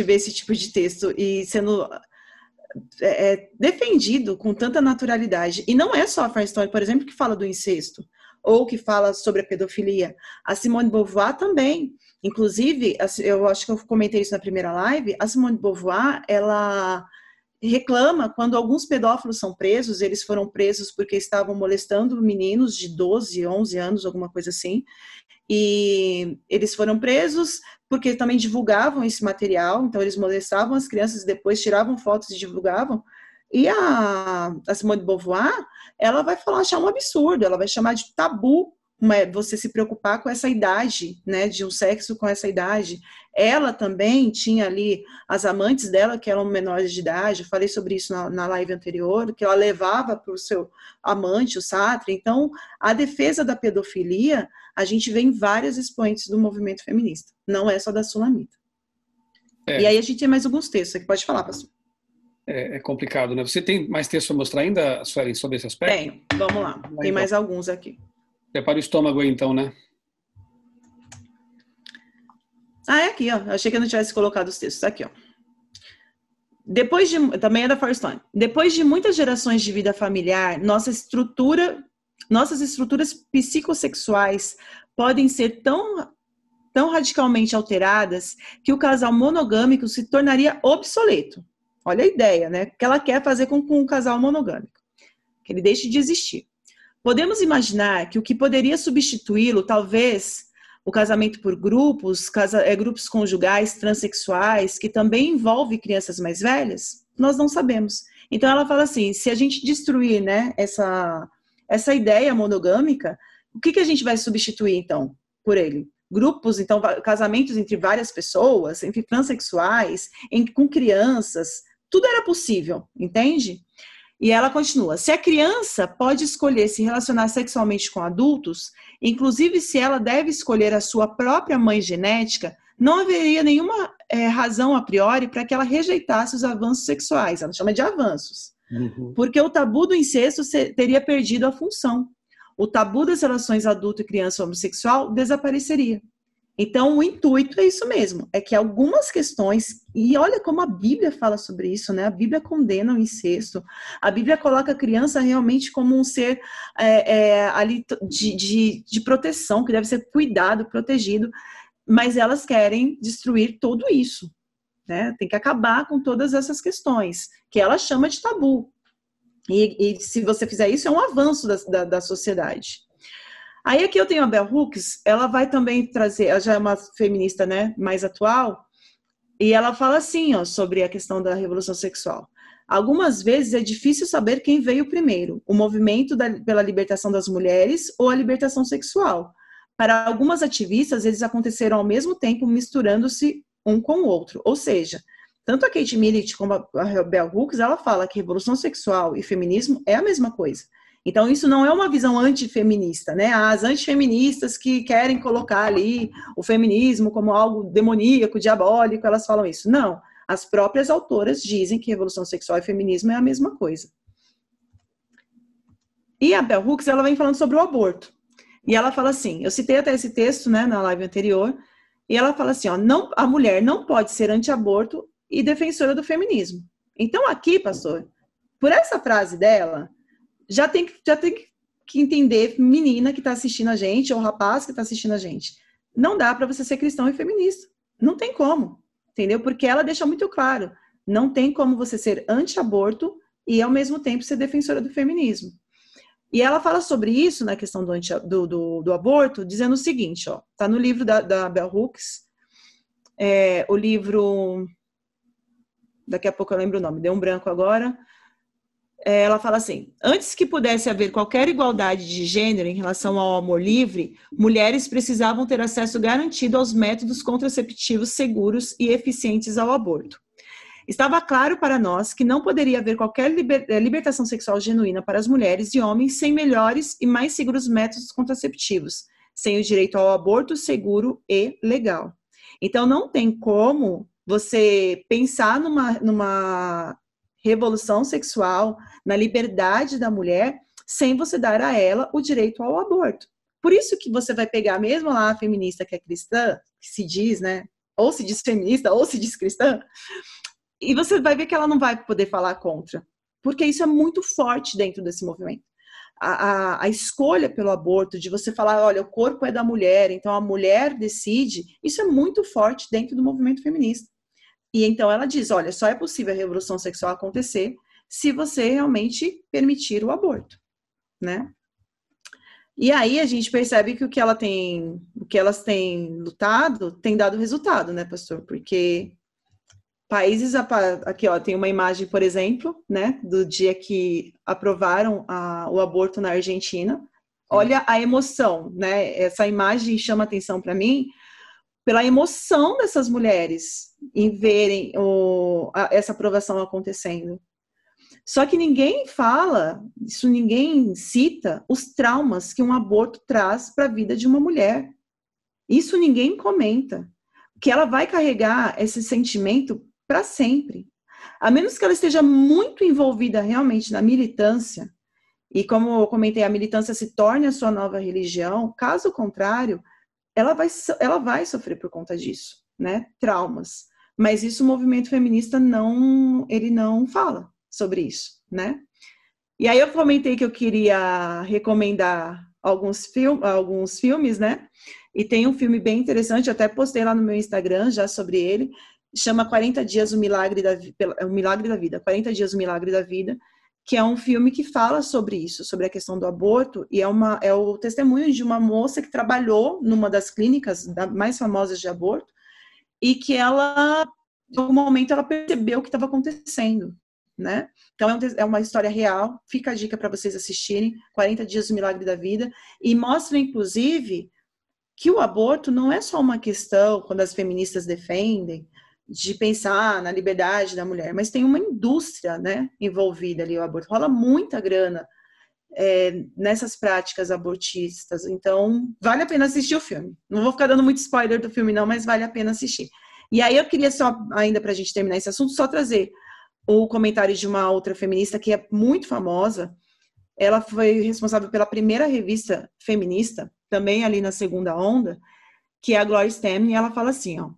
vê esse tipo de texto e sendo defendido com tanta naturalidade. E não é só a Firestone, por exemplo, que fala do incesto, ou que fala sobre a pedofilia. A Simone de Beauvoir também. Inclusive, eu acho que eu comentei isso na primeira live, a Simone de Beauvoir, ela reclama quando alguns pedófilos são presos, eles foram presos porque estavam molestando meninos de 12, 11 anos, alguma coisa assim, e eles foram presos porque também divulgavam esse material, então eles molestavam as crianças e depois tiravam fotos e divulgavam. E a Simone de Beauvoir, ela vai achar um absurdo, ela vai chamar de tabu você se preocupar com essa idade, né, de um sexo com essa idade. Ela também tinha ali as amantes dela, que eram menores de idade, eu falei sobre isso na live anterior, que ela levava para o seu amante, o Sartre. Então, a defesa da pedofilia, a gente vê em vários expoentes do movimento feminista, não é só da Sulamita. E aí a gente tem mais alguns textos aqui, pode falar, pastor. É complicado, né? Você tem mais texto para mostrar ainda, Suelen, sobre esse aspecto? Tenho, vamos lá. Tem mais alguns aqui. Prepara o estômago aí, então, né? É aqui, ó. Achei que eu não tivesse colocado os textos. Aqui, ó. Também é da Firestone. Depois de muitas gerações de vida familiar, nossas estruturas psicossexuais podem ser tão radicalmente alteradas que o casal monogâmico se tornaria obsoleto. Olha a ideia, né? O que ela quer fazer com um casal monogâmico. Que ele deixe de existir. Podemos imaginar que o que poderia substituí-lo, talvez, o casamento por grupos, grupos conjugais, transexuais, que também envolve crianças mais velhas? Nós não sabemos. Então ela fala assim, se a gente destruir, né, essa ideia monogâmica, o que a gente vai substituir, então, por ele? Grupos, então, casamentos entre várias pessoas, entre transexuais, com crianças, tudo era possível, entende? E ela continua, se a criança pode escolher se relacionar sexualmente com adultos, inclusive se ela deve escolher a sua própria mãe genética, não haveria nenhuma razão a priori para que ela rejeitasse os avanços sexuais, ela chama de avanços, porque o tabu do incesto teria perdido a função. O tabu das relações adulto e criança homossexual desapareceria. Então, o intuito é isso mesmo, é que algumas questões, e olha como a Bíblia fala sobre isso, né? A Bíblia condena o incesto, a Bíblia coloca a criança realmente como um ser ali de proteção, que deve ser cuidado, protegido, mas elas querem destruir tudo isso, né? Tem que acabar com todas essas questões, que ela chama de tabu. E se você fizer isso, é um avanço da sociedade. Aí aqui eu tenho a Bell Hooks, ela vai também trazer, ela já é uma feminista, né, mais atual, e ela fala assim, ó, sobre a questão da revolução sexual. Algumas vezes é difícil saber quem veio primeiro, o movimento pela libertação das mulheres ou a libertação sexual. Para algumas ativistas, eles aconteceram ao mesmo tempo, misturando-se um com o outro. Ou seja, tanto a Kate Millett como a Bell Hooks, ela fala que revolução sexual e feminismo é a mesma coisa. Então, isso não é uma visão antifeminista, né? As antifeministas que querem colocar ali o feminismo como algo demoníaco, diabólico, elas falam isso. Não, as próprias autoras dizem que revolução sexual e feminismo é a mesma coisa. E a Bell Hooks, ela vem falando sobre o aborto. E ela fala assim, eu citei até esse texto, né, na live anterior, e ela fala assim, ó, a mulher não pode ser anti-aborto e defensora do feminismo. Então, aqui, pastor, por essa frase dela, já tem que entender, menina que está assistindo a gente, ou rapaz que está assistindo a gente. Não dá para você ser cristão e feminista. Não tem como, entendeu? Porque ela deixa muito claro, não tem como você ser anti-aborto e, ao mesmo tempo, ser defensora do feminismo. E ela fala sobre isso, na questão do aborto, dizendo o seguinte, ó, tá no livro da Bell Hooks, o livro, daqui a pouco eu lembro o nome, deu um branco agora. Ela fala assim, antes que pudesse haver qualquer igualdade de gênero em relação ao amor livre, mulheres precisavam ter acesso garantido aos métodos contraceptivos seguros e eficientes ao aborto. Estava claro para nós que não poderia haver qualquer libertação sexual genuína para as mulheres e homens sem melhores e mais seguros métodos contraceptivos, sem o direito ao aborto seguro e legal. Então, não tem como você pensar numa revolução sexual, na liberdade da mulher, sem você dar a ela o direito ao aborto. Por isso que você vai pegar mesmo lá a feminista que é cristã, que se diz, né, ou se diz feminista, ou se diz cristã, e você vai ver que ela não vai poder falar contra, porque isso é muito forte dentro desse movimento. A escolha pelo aborto, de você falar, olha, o corpo é da mulher, então a mulher decide, isso é muito forte dentro do movimento feminista. E então ela diz, olha, só é possível a revolução sexual acontecer se você realmente permitir o aborto, né? E aí a gente percebe que o que elas têm lutado tem dado resultado, né, pastor? Porque países, aqui ó, tem uma imagem, por exemplo, né, do dia que aprovaram o aborto na Argentina. Olha a emoção, né? Essa imagem chama atenção para mim pela emoção dessas mulheres em verem essa aprovação acontecendo. Só que ninguém fala, isso ninguém cita, os traumas que um aborto traz para a vida de uma mulher. Isso ninguém comenta. Que ela vai carregar esse sentimento para sempre. A menos que ela esteja muito envolvida realmente na militância, e como eu comentei, a militância se torne a sua nova religião, caso contrário, ela vai sofrer por conta disso, né? Traumas. Mas isso o movimento feminista ele não fala sobre isso, né? E aí eu comentei que eu queria recomendar alguns filmes, né? E tem um filme bem interessante, eu até postei lá no meu Instagram já sobre ele, chama 40 Dias o Milagre da Vida, 40 Dias o Milagre da Vida, que é um filme que fala sobre isso, sobre a questão do aborto, e é o testemunho de uma moça que trabalhou numa das clínicas mais famosas de aborto, e que ela, em algum momento, ela percebeu o que estava acontecendo, né? Então é uma história real, fica a dica para vocês assistirem, 40 Dias do Milagre da Vida, e mostra, inclusive, que o aborto não é só uma questão, quando as feministas defendem, de pensar na liberdade da mulher, mas tem uma indústria, né, envolvida ali, o aborto. Rola muita grana nessas práticas abortistas, então vale a pena assistir o filme. Não vou ficar dando muito spoiler do filme não, mas vale a pena assistir. E aí eu queria só, ainda para a gente terminar esse assunto, só trazer o comentário de uma outra feminista que é muito famosa. Ela foi responsável pela primeira revista feminista, também ali na segunda onda, que é a Gloria Steinem, e ela fala assim, ó: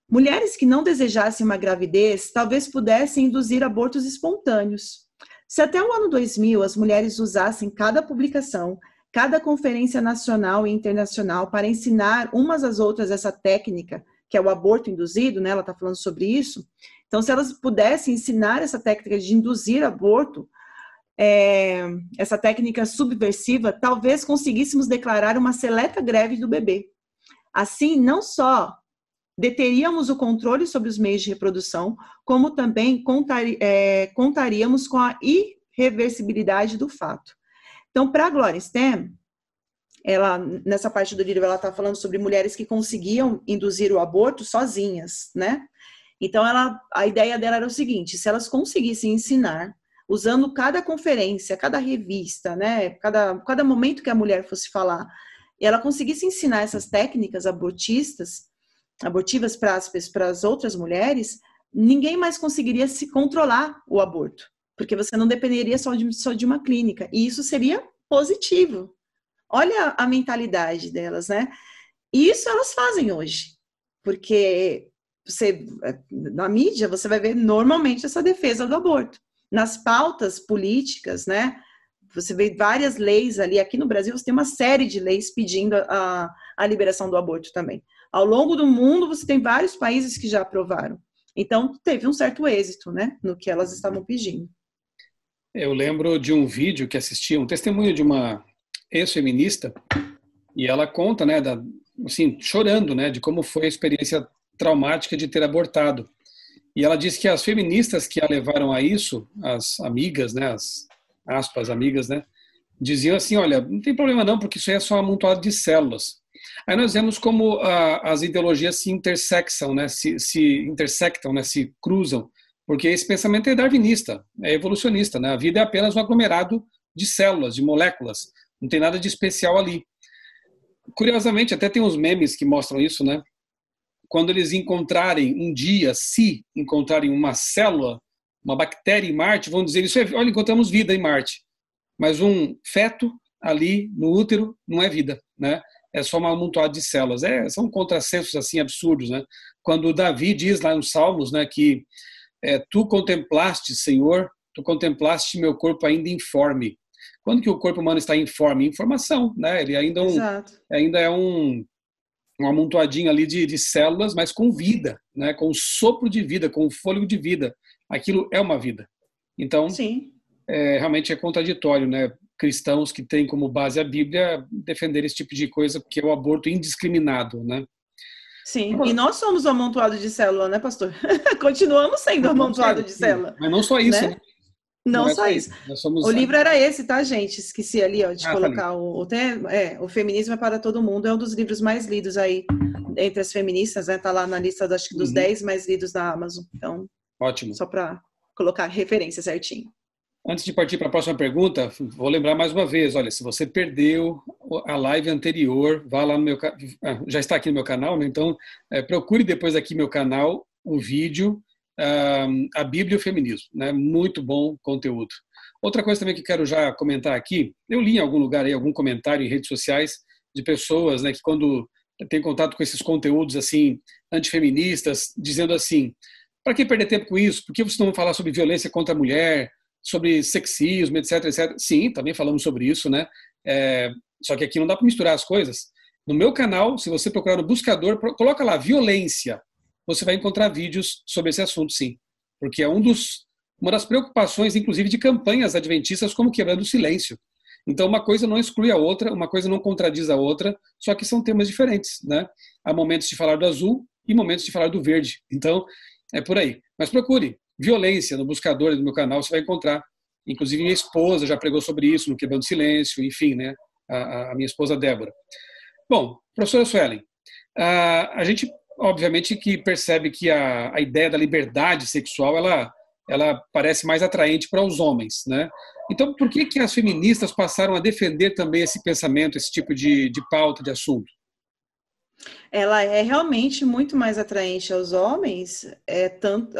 mulheres que não desejassem uma gravidez talvez pudessem induzir abortos espontâneos. Se até o ano 2000 as mulheres usassem cada publicação, cada conferência nacional e internacional para ensinar umas às outras essa técnica, que é o aborto induzido, né? Ela está falando sobre isso. Então, se elas pudessem ensinar essa técnica de induzir aborto, essa técnica subversiva, talvez conseguíssemos declarar uma seleta greve do bebê. Assim, não só deteríamos o controle sobre os meios de reprodução, como também contaríamos com a irreversibilidade do fato. Então, para a Gloria Steinem, ela, nessa parte do livro, ela está falando sobre mulheres que conseguiam induzir o aborto sozinhas, né? Então, a ideia dela era o seguinte: se elas conseguissem ensinar, usando cada conferência, cada revista, né, cada momento que a mulher fosse falar, e ela conseguisse ensinar essas técnicas abortivas para as outras mulheres, ninguém mais conseguiria se controlar o aborto, porque você não dependeria só de uma clínica, e isso seria positivo. Olha a mentalidade delas, né? E isso elas fazem hoje, porque na mídia você vai ver normalmente essa defesa do aborto. Nas pautas políticas, né? Você vê várias leis ali. Aqui no Brasil você tem uma série de leis pedindo a liberação do aborto também. Ao longo do mundo você tem vários países que já aprovaram. Então teve um certo êxito, né? No que elas estavam pedindo. Eu lembro de um vídeo que assisti, um testemunho de uma ex-feminista, e ela conta, né, assim, chorando, né, de como foi a experiência traumática de ter abortado. E ela disse que as feministas que a levaram a isso, as amigas, né, as aspas amigas, né, diziam assim: olha, não tem problema não, porque isso aí é só um amontoado de células. Aí nós vemos como as ideologias se intersectam, né, se cruzam, porque esse pensamento é darwinista, é evolucionista, né? A vida é apenas um aglomerado de células, de moléculas, não tem nada de especial ali. Curiosamente, até tem uns memes que mostram isso, né? Quando eles encontrarem um dia, se encontrarem uma célula, uma bactéria em Marte, vão dizer isso: olha, encontramos vida em Marte. Mas um feto ali no útero não é vida, né? É só uma amontoado de células. São contrassensos assim absurdos, né? Quando Davi diz lá nos Salmos, né, que tu contemplaste, Senhor, tu contemplaste meu corpo ainda informe. Quando que o corpo humano está informe? Informação, né? Ele ainda é um amontoadinho ali de células, mas com vida, né? Com sopro de vida, com fôlego de vida. Aquilo é uma vida. Então, sim, realmente é contraditório, né? Cristãos que têm como base a Bíblia defender esse tipo de coisa, porque é o aborto indiscriminado, né? Sim, e nós somos um amontoado de célula, né, pastor? Continuamos sendo um amontoado de célula. Mas não só isso, né? né? Não Não é só só isso. isso. Nós O somos. livro era esse, tá, gente? Esqueci ali, ó, de Ah, tá ali. colocar o tema. O Feminismo é para Todo Mundo é um dos livros mais lidos aí entre as feministas, né? Tá lá na lista, acho que dos Uhum. 10 mais lidos da Amazon. Então, Ótimo. só para colocar referência certinho. Antes de partir para a próxima pergunta, vou lembrar mais uma vez, olha, se você perdeu a live anterior, vá lá no meu já está aqui no meu canal, né? Então procure depois aqui meu canal o vídeo a Bíblia e o Feminismo, né? Muito bom conteúdo. Outra coisa também que quero já comentar aqui, eu li em algum lugar aí, algum comentário em redes sociais de pessoas, né, que quando tem contato com esses conteúdos assim antifeministas, dizendo assim, para que perder tempo com isso? Por que vocês não vão falar sobre violência contra a mulher? Sobre sexismo, etc, etc. Sim, também falamos sobre isso, né? Só que aqui não dá para misturar as coisas. No meu canal, se você procurar no buscador, coloca lá violência, você vai encontrar vídeos sobre esse assunto, sim. Porque é uma das preocupações, inclusive, de campanhas adventistas como quebrando o silêncio. Então, uma coisa não exclui a outra, uma coisa não contradiz a outra, só que são temas diferentes, né? Há momentos de falar do azul e momentos de falar do verde. Então, é por aí. Mas procure violência no buscador do meu canal, você vai encontrar. Inclusive, minha esposa já pregou sobre isso no Quebrando Silêncio, enfim, né? A minha esposa Débora. Bom, professora Suelen, a gente, obviamente, que percebe que a ideia da liberdade sexual, ela parece mais atraente para os homens, né? Então, por que as feministas passaram a defender também esse pensamento, esse tipo de pauta, de assunto? Ela é realmente muito mais atraente aos homens.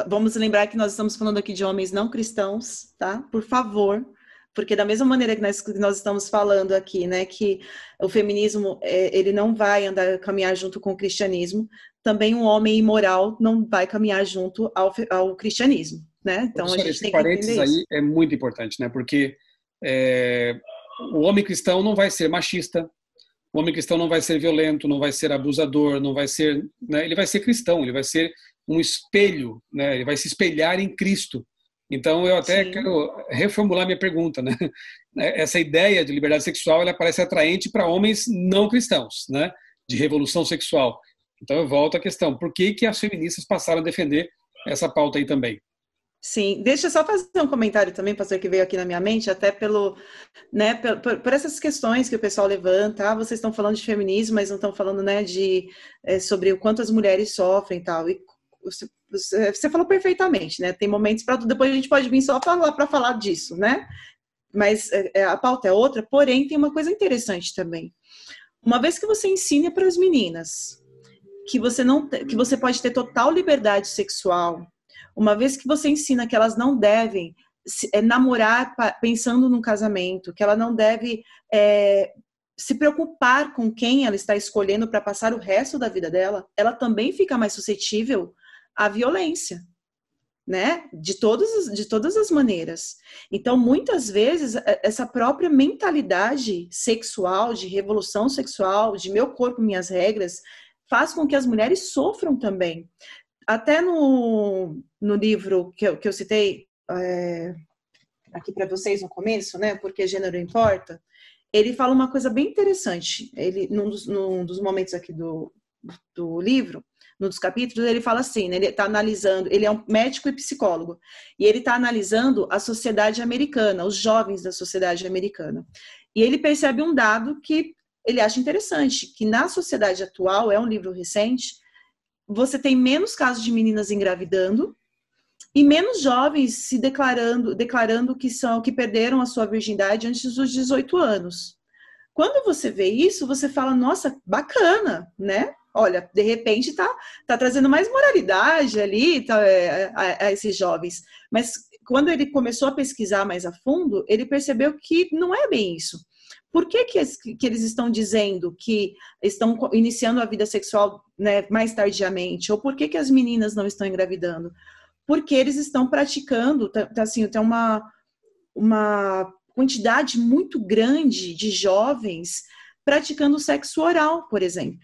Vamos lembrar que nós estamos falando aqui de homens não cristãos, tá? Por favor, porque da mesma maneira que nós estamos falando aqui, né, que o feminismo ele não vai caminhar junto com o cristianismo, também um homem imoral não vai caminhar junto ao cristianismo, né? Então a Professor, gente esse tem que parênteses entender aí isso. é muito importante, né? Porque o homem cristão não vai ser machista, o homem cristão não vai ser violento, não vai ser abusador, não vai ser, né? Ele vai ser cristão, ele vai ser um espelho, né? Ele vai se espelhar em Cristo. Então eu até Sim. quero reformular minha pergunta, né? Essa ideia de liberdade sexual, ela parece atraente para homens não cristãos, né? De revolução sexual. Então eu volto à questão, por que as feministas passaram a defender essa pauta aí também? Sim, deixa eu só fazer um comentário também, pastor, que veio aqui na minha mente, até né, por essas questões que o pessoal levanta. Vocês estão falando de feminismo, mas não estão falando, né, sobre o quanto as mulheres sofrem e tal. E você falou perfeitamente, né? Tem momentos para tudo, depois a gente pode vir só para falar disso, né? Mas a pauta é outra, porém tem uma coisa interessante também. Uma vez que você ensina para as meninas que você pode ter total liberdade sexual, uma vez que você ensina que elas não devem namorar pensando num casamento, que ela não deve se preocupar com quem ela está escolhendo para passar o resto da vida dela, ela também fica mais suscetível à violência, né? De todas as maneiras. Então, muitas vezes, essa própria mentalidade sexual, de revolução sexual, de meu corpo, minhas regras, faz com que as mulheres sofram também. Até no livro que eu citei aqui para vocês no começo, né? Porque gênero importa, ele fala uma coisa bem interessante. Ele, num dos momentos aqui do livro, num dos capítulos, ele fala assim, né, ele está analisando, ele é um médico e psicólogo, e ele está analisando a sociedade americana, os jovens da sociedade americana. E ele percebe um dado que ele acha interessante, que na sociedade atual, é um livro recente, você tem menos casos de meninas engravidando e menos jovens se declarando que perderam a sua virgindade antes dos 18 anos. Quando você vê isso, você fala, nossa, bacana, né? Olha, de repente tá trazendo mais moralidade ali a esses jovens. Mas quando ele começou a pesquisar mais a fundo, ele percebeu que não é bem isso. Por que eles estão dizendo que estão iniciando a vida sexual, né, mais tardiamente? Ou por que as meninas não estão engravidando? Porque eles estão praticando, assim, tem uma quantidade muito grande de jovens praticando sexo oral, por exemplo.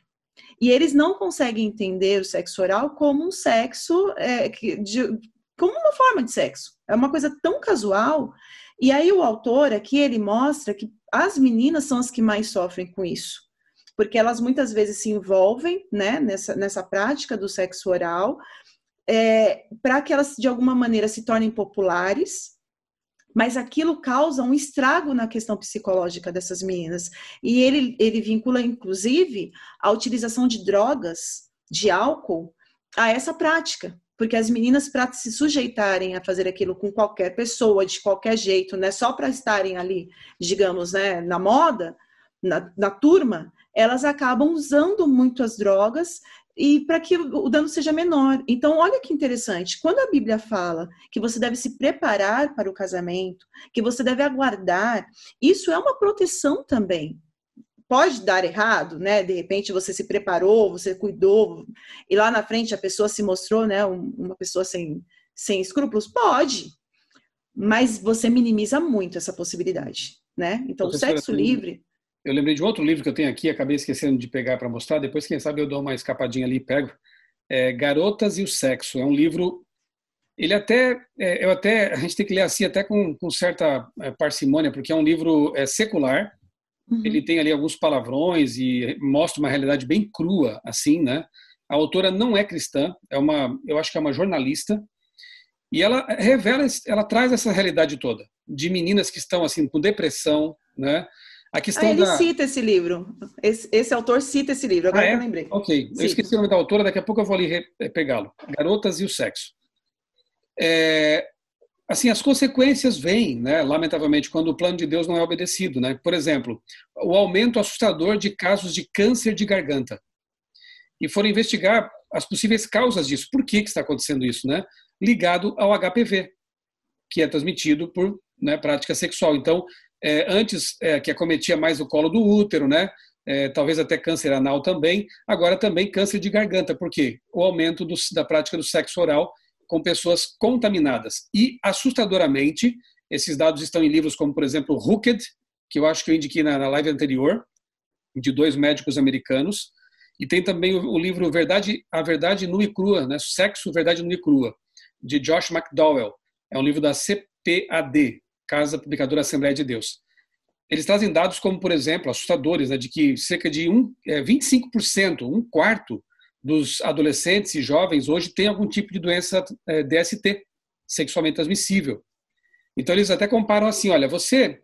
E eles não conseguem entender o sexo oral como um sexo, como uma forma de sexo. É uma coisa tão casual. E aí o autor aqui, ele mostra que as meninas são as que mais sofrem com isso. Porque elas muitas vezes se envolvem, né, nessa prática do sexo oral, para que elas, de alguma maneira, se tornem populares, Mas aquilo causa um estrago na questão psicológica dessas meninas. E ele vincula, inclusive, a utilização de drogas, de álcool, a essa prática. Porque as meninas, para se sujeitarem a fazer aquilo com qualquer pessoa, de qualquer jeito, né, só para estarem ali, digamos, né, na moda, na turma, elas acabam usando muito as drogas e para que o dano seja menor. Então, olha que interessante. Quando a Bíblia fala que você deve se preparar para o casamento, que você deve aguardar, isso é uma proteção também. Pode dar errado, né? De repente você se preparou, você cuidou, e lá na frente a pessoa se mostrou, né, uma pessoa sem escrúpulos? Pode, mas você minimiza muito essa possibilidade, né? Então, o Professora, sexo livre... eu lembrei de um outro livro que eu tenho aqui, acabei esquecendo de pegar para mostrar, depois, quem sabe, eu dou uma escapadinha ali e pego. Garotas e o Sexo. É um livro, ele até, a gente tem que ler assim até com certa parcimônia, porque é um livro secular. Ele tem ali alguns palavrões e mostra uma realidade bem crua, assim, né? A autora não é cristã, eu acho que é uma jornalista, e ela revela, ela traz essa realidade toda, de meninas que estão, assim, com depressão, né? A questão ele cita esse livro. Esse autor cita esse livro, agora que eu lembrei. Ok, eu Cita. esqueci o nome da autora, daqui a pouco eu vou ali pegá-lo. Garotas e o Sexo. Assim, as consequências vêm, né, lamentavelmente, quando o plano de Deus não é obedecido, né? Por exemplo, o aumento assustador de casos de câncer de garganta. E foram investigar as possíveis causas disso. Por que está acontecendo isso, né? Ligado ao HPV, que é transmitido por, né, prática sexual. Então, antes que acometia mais o colo do útero, né? Talvez até câncer anal também, agora também câncer de garganta. Por quê? O aumento da prática do sexo oral com pessoas contaminadas. E, assustadoramente, esses dados estão em livros como, por exemplo, Hooked, que eu acho que eu indiquei na live anterior, de 2 médicos americanos, e tem também o livro A Verdade Nua e Crua, né? Sexo, Verdade Nua e Crua, de Josh McDowell. É um livro da CPAD, Casa Publicadora Assembleia de Deus. Eles trazem dados como, por exemplo, assustadores, né, de que cerca de 25%, um quarto dos adolescentes e jovens hoje tem algum tipo de doença DST, sexualmente transmissível. Então eles até comparam assim, olha, você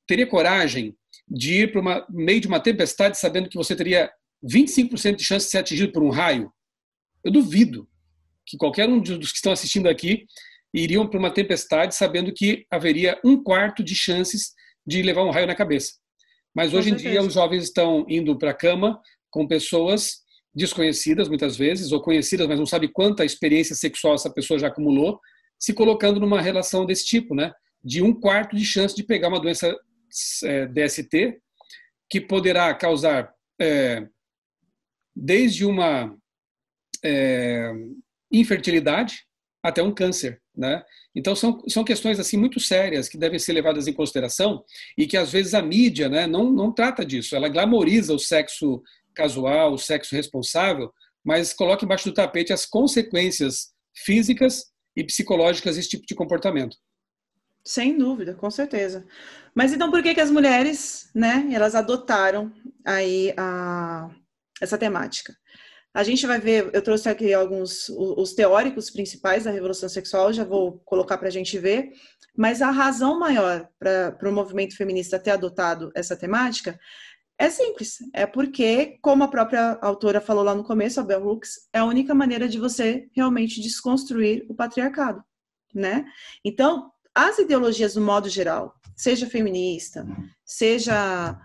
teria coragem de ir para meio de uma tempestade sabendo que você teria 25% de chance de ser atingido por um raio? Eu duvido que qualquer um dos que estão assistindo aqui iriam para uma tempestade sabendo que haveria um quarto de chances de levar um raio na cabeça. Mas hoje em dia os jovens estão indo para a cama com pessoas desconhecidas muitas vezes, ou conhecidas, mas não sabe quanta experiência sexual essa pessoa já acumulou, se colocando numa relação desse tipo, né? De um quarto de chance de pegar uma doença DST, que poderá causar desde uma infertilidade até um câncer, né? Então são questões assim muito sérias que devem ser levadas em consideração e que às vezes a mídia, né, não trata disso. Ela glamoriza o sexo casual, o sexo responsável, mas coloca embaixo do tapete as consequências físicas e psicológicas desse tipo de comportamento. Sem dúvida, com certeza. Mas então por que as mulheres, né, elas adotaram aí essa temática? A gente vai ver, eu trouxe aqui os teóricos principais da revolução sexual, já vou colocar para a gente ver, mas a razão maior para o movimento feminista ter adotado essa temática é simples, é porque, como a própria autora falou lá no começo, a Bell Hooks, é a única maneira de você realmente desconstruir o patriarcado, né? Então, as ideologias, no modo geral, seja feminista, seja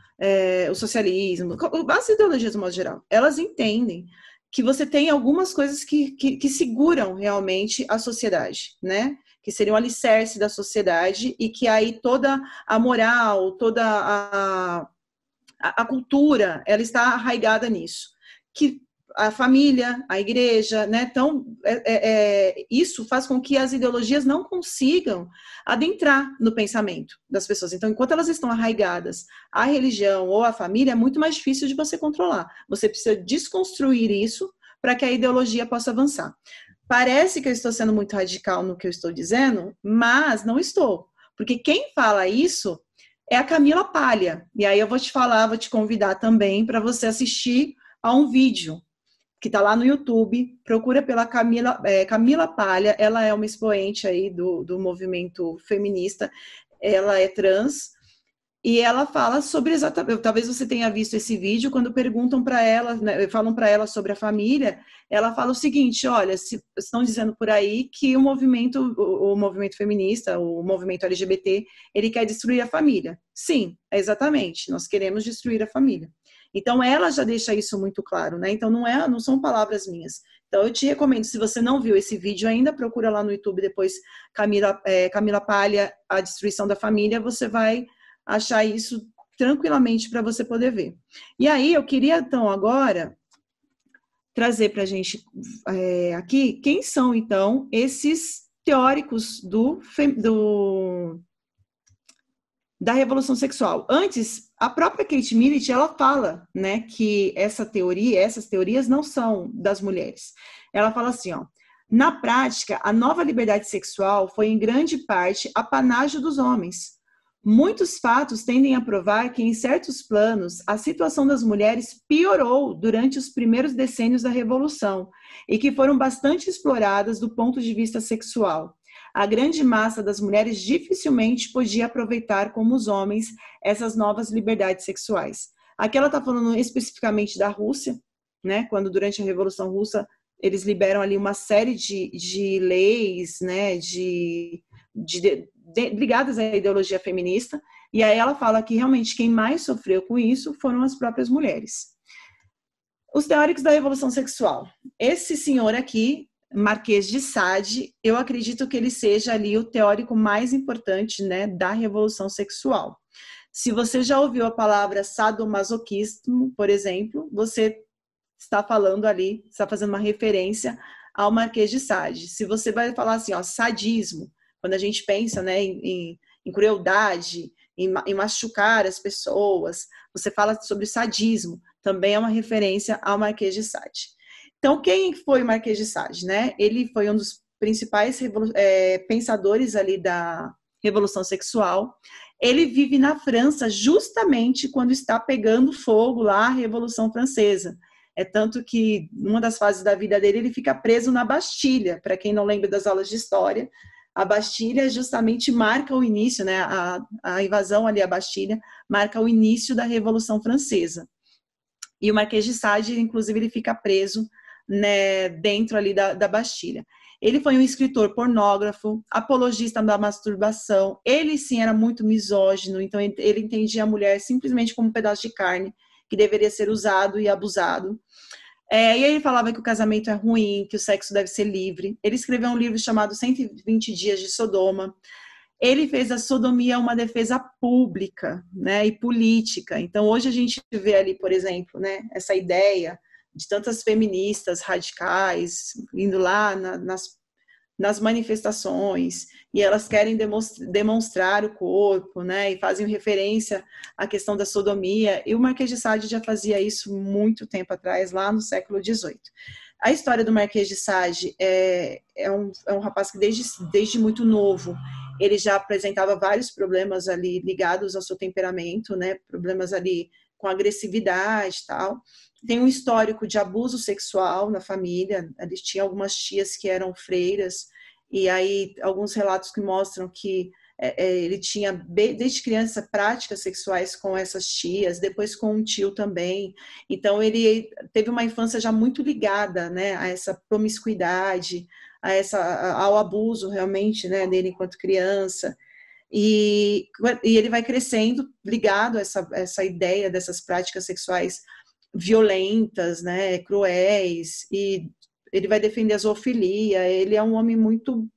o socialismo, as ideologias, no modo geral, elas entendem que você tem algumas coisas que seguram realmente a sociedade, né? Que seriam o alicerce da sociedade e que aí toda a moral, toda a cultura, ela está arraigada nisso. Que a família, a igreja, né? Então, isso faz com que as ideologias não consigam adentrar no pensamento das pessoas. Então, enquanto elas estão arraigadas à religião ou à família, é muito mais difícil de você controlar. Você precisa desconstruir isso para que a ideologia possa avançar. Parece que eu estou sendo muito radical no que eu estou dizendo, mas não estou. Porque quem fala isso é a Camila Paglia. E aí eu vou te convidar também para você assistir a um vídeo que está lá no YouTube, procura pela Camila Palha, ela é uma expoente aí do movimento feminista, ela é trans, e ela fala sobre exatamente, talvez você tenha visto esse vídeo, quando perguntam para ela, né, falam para ela sobre a família, ela fala o seguinte, olha, estão dizendo por aí que o movimento feminista, o movimento LGBT, ele quer destruir a família. Sim, exatamente, nós queremos destruir a família. Então, ela já deixa isso muito claro, né? Então, não são palavras minhas. Então, eu te recomendo, se você não viu esse vídeo ainda, procura lá no YouTube depois Camila Palha, A Destruição da Família, você vai achar isso tranquilamente para você poder ver. E aí, eu queria, então, agora trazer para a gente aqui quem são, então, esses teóricos da revolução sexual. Antes, a própria Kate Millett, ela fala, né, que essas teorias não são das mulheres. Ela fala assim, ó, na prática, a nova liberdade sexual foi em grande parte apanágio dos homens. Muitos fatos tendem a provar que, em certos planos, a situação das mulheres piorou durante os primeiros decênios da Revolução e que foram bastante exploradas do ponto de vista sexual. A grande massa das mulheres dificilmente podia aproveitar como os homens essas novas liberdades sexuais. Aqui ela está falando especificamente da Rússia, né? Quando durante a Revolução Russa eles liberam ali uma série de leis, né? Ligadas à ideologia feminista, e aí ela fala que realmente quem mais sofreu com isso foram as próprias mulheres. Os teóricos da revolução sexual. Esse senhor aqui, Marquês de Sade, eu acredito que ele seja ali o teórico mais importante, né, da revolução sexual. Se você já ouviu a palavra sadomasoquismo, por exemplo, você está falando ali, está fazendo uma referência ao Marquês de Sade. Se você vai falar assim, ó, sadismo, quando a gente pensa, né, em crueldade, em machucar as pessoas, você fala sobre sadismo, também é uma referência ao Marquês de Sade. Então, quem foi o Marquês de Sade, né? Ele foi um dos principais pensadores ali da Revolução Sexual. Ele vive na França justamente quando está pegando fogo lá a Revolução Francesa. É tanto que, numa das fases da vida dele, ele fica preso na Bastilha. Para quem não lembra das aulas de história, a Bastilha justamente marca o início, né? A invasão ali à Bastilha marca o início da Revolução Francesa. E o Marquês de Sade, inclusive, ele fica preso, né, dentro ali da Bastilha. Ele foi um escritor pornógrafo, apologista da masturbação. Ele, sim, era muito misógino, então ele entendia a mulher simplesmente como um pedaço de carne que deveria ser usado e abusado. E aí ele falava que o casamento é ruim, que o sexo deve ser livre. Ele escreveu um livro chamado 120 Dias de Sodoma. Ele fez a sodomia uma defesa pública, né, e política. Então, hoje a gente vê ali, por exemplo, né, essa ideia de tantas feministas radicais indo lá nas manifestações, e elas querem demonstrar o corpo, né, e fazem referência à questão da sodomia, e o Marquês de Sade já fazia isso muito tempo atrás, lá no século XVIII. A história do Marquês de Sade é um rapaz que desde muito novo, ele já apresentava vários problemas ali ligados ao seu temperamento, né, problemas ali com agressividade e tal. Tem um histórico de abuso sexual na família, eles tinham algumas tias que eram freiras, e aí alguns relatos que mostram que ele tinha, desde criança, práticas sexuais com essas tias, depois com um tio também. Então, ele teve uma infância já muito ligada, né, a essa promiscuidade, ao abuso, realmente, né, dele enquanto criança. E ele vai crescendo ligado a essa ideia dessas práticas sexuais violentas, né, cruéis, e ele vai defender a zoofilia. Ele é um homem muito...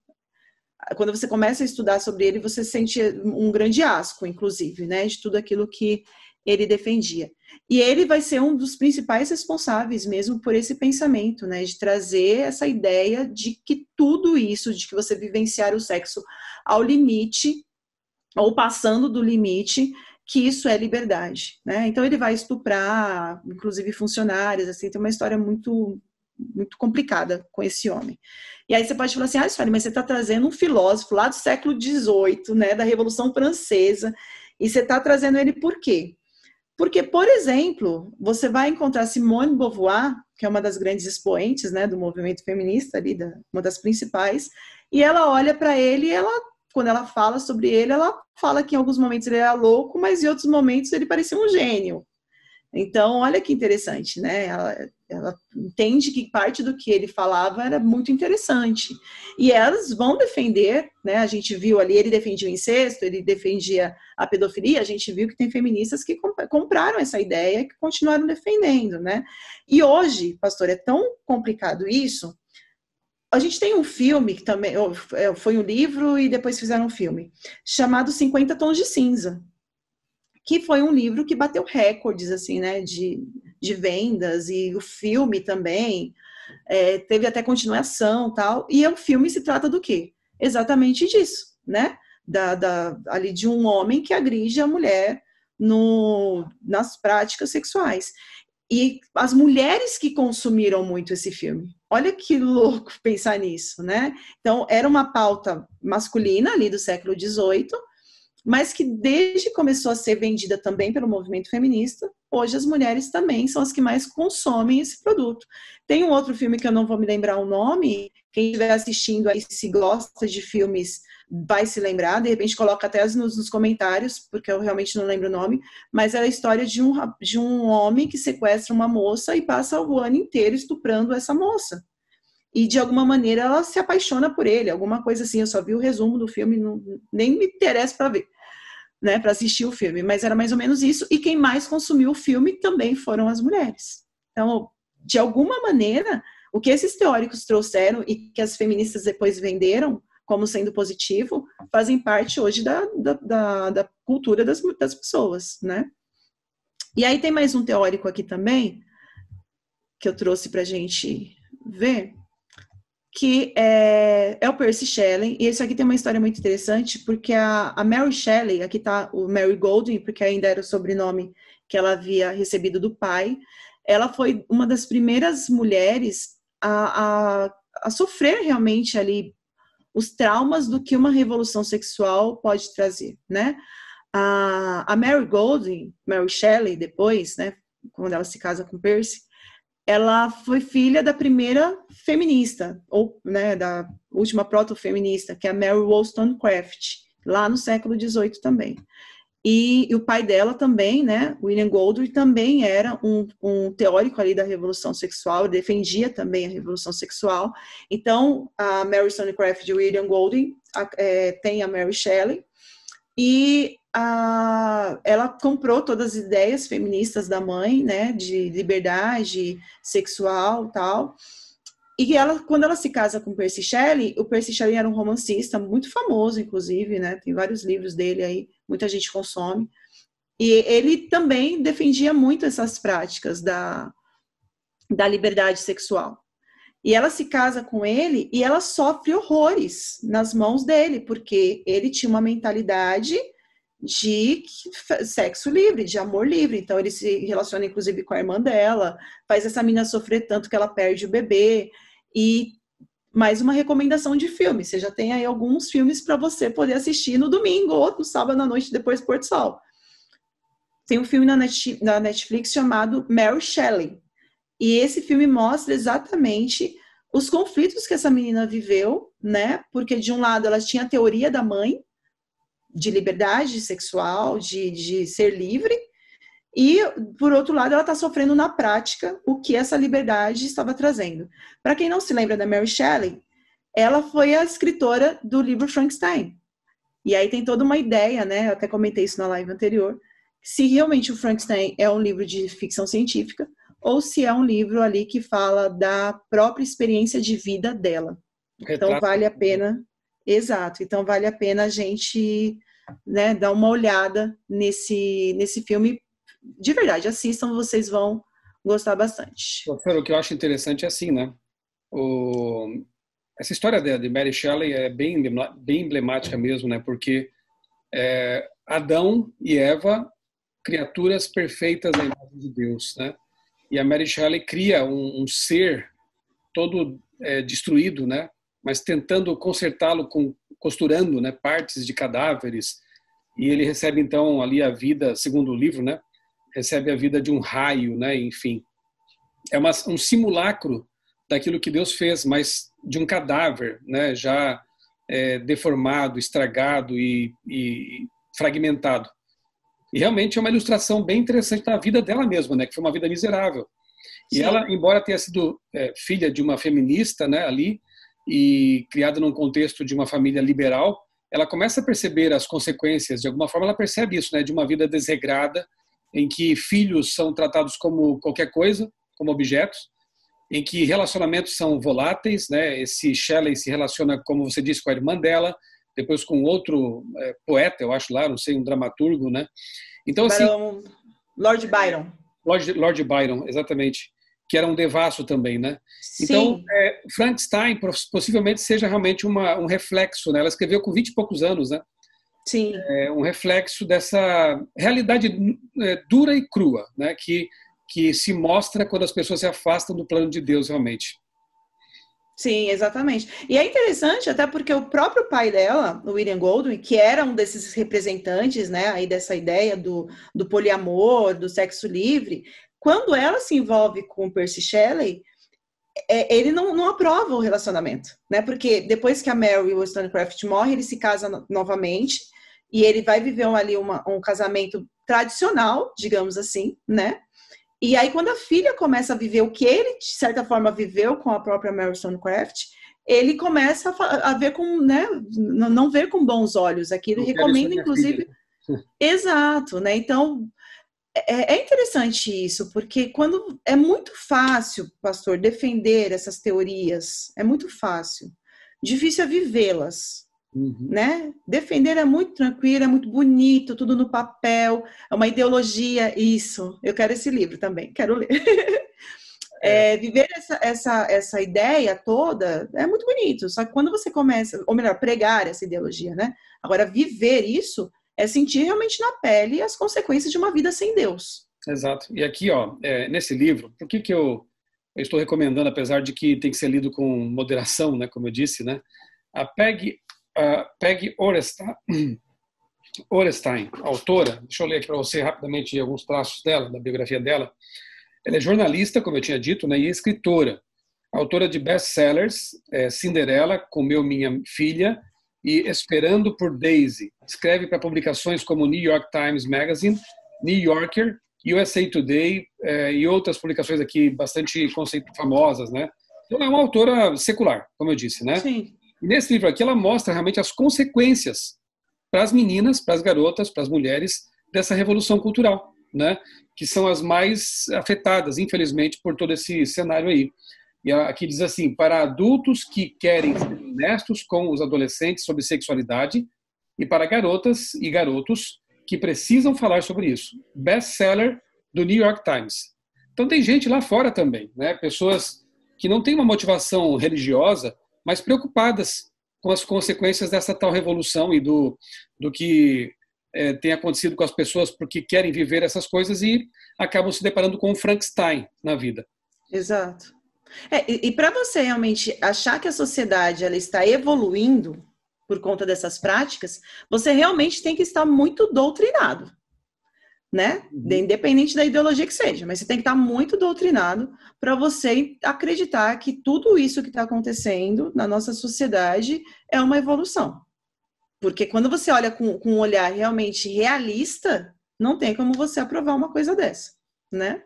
Quando você começa a estudar sobre ele, você sente um grande asco, inclusive, né, de tudo aquilo que ele defendia. E ele vai ser um dos principais responsáveis mesmo por esse pensamento, né, de trazer essa ideia de que tudo isso, de que você vivenciar o sexo ao limite, ou passando do limite, que isso é liberdade, né? Então ele vai estuprar, inclusive funcionários, assim, tem uma história muito, muito complicada com esse homem. E aí você pode falar assim, Sueli, mas você está trazendo um filósofo lá do século XVIII, né, da Revolução Francesa, e você está trazendo ele por quê? Porque, por exemplo, você vai encontrar Simone de Beauvoir, que é uma das grandes expoentes, né, do movimento feminista, ali, uma das principais, e ela olha para ele e quando ela fala sobre ele, ela fala que em alguns momentos ele era louco, mas em outros momentos ele parecia um gênio. Então, olha que interessante, né? Ela entende que parte do que ele falava era muito interessante. E elas vão defender, né? A gente viu ali, ele defendia o incesto, ele defendia a pedofilia, a gente viu que tem feministas que compraram essa ideia e que continuaram defendendo, né? E hoje, pastor, é tão complicado isso. A gente tem um filme que também foi um livro e depois fizeram um filme, chamado 50 Tons de Cinza, que foi um livro que bateu recordes, assim, né, de vendas, e o filme também, teve até continuação, tal, e o filme se trata do quê? Exatamente disso, né, ali de um homem que agride a mulher nas práticas sexuais. E as mulheres que consumiram muito esse filme. Olha que louco pensar nisso, né? Então, era uma pauta masculina ali do século XVIII, mas que desde que começou a ser vendida também pelo movimento feminista, hoje as mulheres também são as que mais consomem esse produto. Tem um outro filme que eu não vou me lembrar o nome, quem estiver assistindo aí, se gosta de filmes, vai se lembrar, de repente coloca até nos comentários, porque eu realmente não lembro o nome, mas é a história de um homem que sequestra uma moça e passa o ano inteiro estuprando essa moça. E de alguma maneira ela se apaixona por ele, alguma coisa assim. Eu só vi o resumo do filme, nem me interessa para ver, né, para assistir o filme, mas era mais ou menos isso. E quem mais consumiu o filme também foram as mulheres. Então, de alguma maneira, o que esses teóricos trouxeram e que as feministas depois venderam como sendo positivo, fazem parte hoje da cultura das pessoas, né? E aí tem mais um teórico aqui também, que eu trouxe para a gente ver, que é o Percy Shelley, e esse aqui tem uma história muito interessante, porque a Mary Shelley, aqui está o Mary Goldwyn, porque ainda era o sobrenome que ela havia recebido do pai, ela foi uma das primeiras mulheres a sofrer realmente ali os traumas do que uma revolução sexual pode trazer, né? A Mary Goldwyn, Mary Shelley, depois, né, quando ela se casa com Percy, ela foi filha da primeira feminista, ou, né, da última proto-feminista, que é a Mary Wollstonecraft, lá no século XVIII também. E o pai dela também, né, William Goldwyn, também era um teórico ali da revolução sexual, defendia também a revolução sexual. Então, a Mary Wollstonecraft e William Goldwyn tem a Mary Shelley, e ela comprou todas as ideias feministas da mãe, né, de liberdade sexual, tal. E quando ela se casa com Percy Shelley, o Percy Shelley era um romancista muito famoso, inclusive, né, tem vários livros dele aí, muita gente consome. E ele também defendia muito essas práticas da liberdade sexual. E ela se casa com ele e ela sofre horrores nas mãos dele, porque ele tinha uma mentalidade de sexo livre, de amor livre. Então ele se relaciona inclusive com a irmã dela, faz essa menina sofrer tanto que ela perde o bebê. E mais uma recomendação de filme, você já tem aí alguns filmes para você poder assistir no domingo ou no sábado à noite depois do pôr do sol. Tem um filme na Netflix chamado Mary Shelley, e esse filme mostra exatamente os conflitos que essa menina viveu, né? Porque de um lado ela tinha a teoria da mãe de liberdade sexual, de ser livre, e por outro lado ela está sofrendo na prática o que essa liberdade estava trazendo. Para quem não se lembra da Mary Shelley, ela foi a escritora do livro Frankenstein. E aí tem toda uma ideia, né? Eu até comentei isso na live anterior, se realmente o Frankenstein é um livro de ficção científica ou se é um livro ali que fala da própria experiência de vida dela. Então vale a pena, exato, então vale a pena a gente, né, dar uma olhada nesse filme. De verdade, assistam, vocês vão gostar bastante. Professor, o que eu acho interessante é assim, né? Essa história de Mary Shelley é bem emblemática mesmo, né? Porque Adão e Eva, criaturas perfeitas à imagem de Deus, né? E a Mary Shelley cria um ser todo destruído, né? Mas tentando consertá-lo, costurando, né, partes de cadáveres. E ele recebe então ali a vida, segundo o livro, né? recebe a vida de um raio, né? Enfim, é um simulacro daquilo que Deus fez, mas de um cadáver, né? Já deformado, estragado e fragmentado. E realmente é uma ilustração bem interessante da vida dela mesma, né? Que foi uma vida miserável. E Sim. ela, embora tenha sido filha de uma feminista, né, ali, e criada num contexto de uma família liberal, ela começa a perceber as consequências, de alguma forma ela percebe isso, né, de uma vida desregrada, em que filhos são tratados como qualquer coisa, como objetos, em que relacionamentos são voláteis, né? Esse Shelley se relaciona, como você disse, com a irmã dela, depois com outro poeta, eu acho lá, não sei, um dramaturgo, né? Então, assim... Lord Byron. Lord Byron, exatamente. Que era um devasso também, né? Sim. Então, Frankenstein possivelmente seja realmente um reflexo, né? Ela escreveu com 20 e poucos anos, né? Sim. Um reflexo dessa realidade dura e crua, né? Que se mostra quando as pessoas se afastam do plano de Deus, realmente. Sim, exatamente. E é interessante até porque o próprio pai dela, o William Golding, que era um desses representantes, né, aí dessa ideia do poliamor, do sexo livre, quando ela se envolve com o Percy Shelley, ele não aprova o relacionamento, né? Porque depois que a Mary Wollstonecraft morre, ele se casa novamente e ele vai viver ali um casamento tradicional, digamos assim, né? E aí, quando a filha começa a viver o que ele, de certa forma, viveu com a própria Mary Wollstonecraft, ele começa a ver com, né, não ver com bons olhos aquilo, e recomenda, inclusive... Exato, né? Então, é interessante isso, porque quando é muito fácil, pastor, defender essas teorias, é muito fácil. Difícil é vivê-las. Né? Defender é muito tranquilo, é muito bonito, tudo no papel, é uma ideologia, isso. Eu quero esse livro também, quero ler. Viver essa ideia toda é muito bonito, só que quando você começa, ou melhor, pregar essa ideologia, né? Agora, viver isso é sentir realmente na pele as consequências de uma vida sem Deus. Exato. E aqui, ó, nesse livro, por que eu estou recomendando, apesar de que tem que ser lido com moderação, né? Como eu disse, né? A Peggy Orestein, autora, deixa eu ler aqui para você rapidamente alguns traços dela, da biografia dela. Ela é jornalista, como eu tinha dito, né, e escritora. Autora de best-sellers, Cinderela, Comeu Minha Filha e Esperando por Daisy. Escreve para publicações como New York Times Magazine, New Yorker, USA Today e outras publicações aqui bastante famosas, né? Então é uma autora secular, como eu disse, né? Sim. E nesse livro aqui ela mostra realmente as consequências para as meninas, para as garotas, para as mulheres dessa revolução cultural, né? Que são as mais afetadas, infelizmente, por todo esse cenário aí. E aqui diz assim: para adultos que querem ser honestos com os adolescentes sobre sexualidade e para garotas e garotos que precisam falar sobre isso. Best-seller do New York Times. Então tem gente lá fora também, né? Pessoas que não têm uma motivação religiosa, mas preocupadas com as consequências dessa tal revolução e do que tem acontecido com as pessoas porque querem viver essas coisas e acabam se deparando com um Frankenstein na vida. Exato. E para você realmente achar que a sociedade ela está evoluindo por conta dessas práticas, você realmente tem que estar muito doutrinado, né? Independente da ideologia que seja, mas você tem que estar muito doutrinado para você acreditar que tudo isso que está acontecendo na nossa sociedade é uma evolução. Porque quando você olha com um olhar realmente realista, não tem como você aprovar uma coisa dessa, né?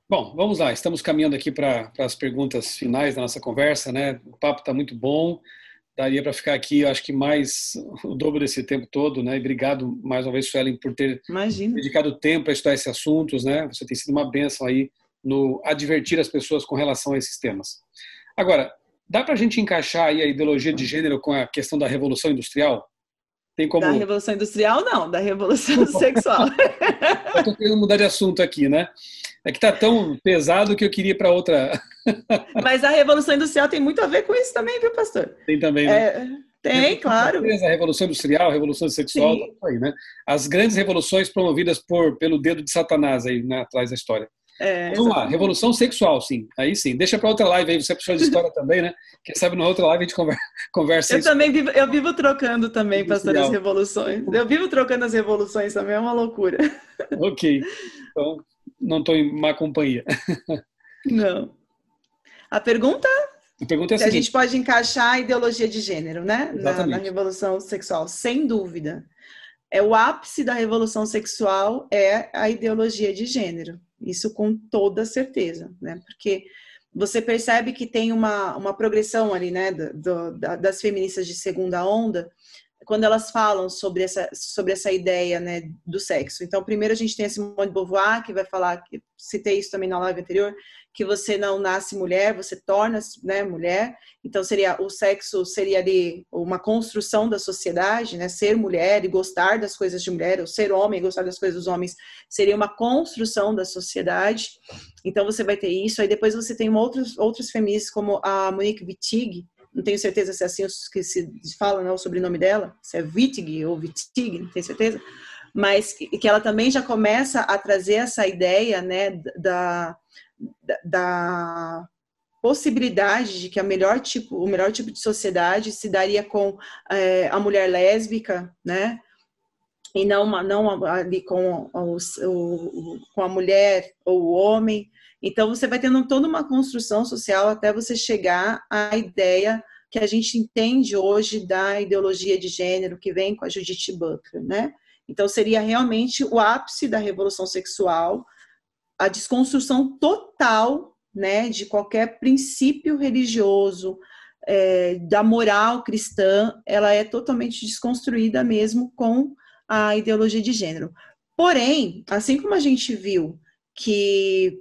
Bom, vamos lá. Estamos caminhando aqui para as perguntas finais da nossa conversa, né? O papo está muito bom. Daria para ficar aqui, eu acho que mais o dobro desse tempo todo, né? E obrigado mais uma vez, Suelen, por ter dedicado tempo a estudar esses assuntos, né? Você tem sido uma bênção aí no advertir as pessoas com relação a esses temas. Agora, dá para a gente encaixar aí a ideologia de gênero com a questão da Revolução Industrial? Tem como... Da Revolução Industrial, não. Da Revolução Sexual. Eu estou querendo mudar de assunto aqui, né? É que está tão pesado que eu queria ir para outra... Mas a Revolução Industrial tem muito a ver com isso também, viu, pastor? Tem também, né? Tem, claro. A Revolução Industrial, a Revolução Sexual, tá aí, né? As grandes revoluções promovidas pelo dedo de Satanás aí, né, atrás da história. Vamos lá, revolução sexual, sim. Aí sim. Deixa para outra live aí, você é professor de história também, né? Quem sabe na outra live a gente conversa isso. Eu vivo trocando também, pastor, as revoluções. Eu vivo trocando as revoluções também, é uma loucura. Ok. Então, não estou em má companhia. Não. A pergunta é a se a seguinte. gente pode encaixar a ideologia de gênero, né? Na revolução sexual, sem dúvida. O ápice da revolução sexual é a ideologia de gênero. Isso com toda certeza, né? Porque você percebe que tem uma progressão ali, né? Das feministas de segunda onda, quando elas falam sobre essa ideia, né, do sexo. Então, primeiro a gente tem a Simone de Beauvoir, que vai falar, que citei isso também na live anterior, que você não nasce mulher, você torna-se, né, mulher. Então, o sexo seria ali uma construção da sociedade, né, ser mulher e gostar das coisas de mulher, ou ser homem e gostar das coisas dos homens, seria uma construção da sociedade. Então, você vai ter isso. Aí depois você tem outros feministas, como a Monique Wittig, não tenho certeza se é assim que se fala, não, o sobrenome dela, se é Wittig ou Wittig, não tenho certeza, mas que ela também já começa a trazer essa ideia, né, da possibilidade de que o melhor tipo de sociedade se daria com a mulher lésbica, né, e não ali com a mulher ou o homem. Então, você vai tendo toda uma construção social até você chegar à ideia que a gente entende hoje da ideologia de gênero, que vem com a Judith Butler, né? Então, seria realmente o ápice da revolução sexual, a desconstrução total, né, de qualquer princípio religioso, da moral cristã, ela é totalmente desconstruída mesmo com a ideologia de gênero. Porém, assim como a gente viu que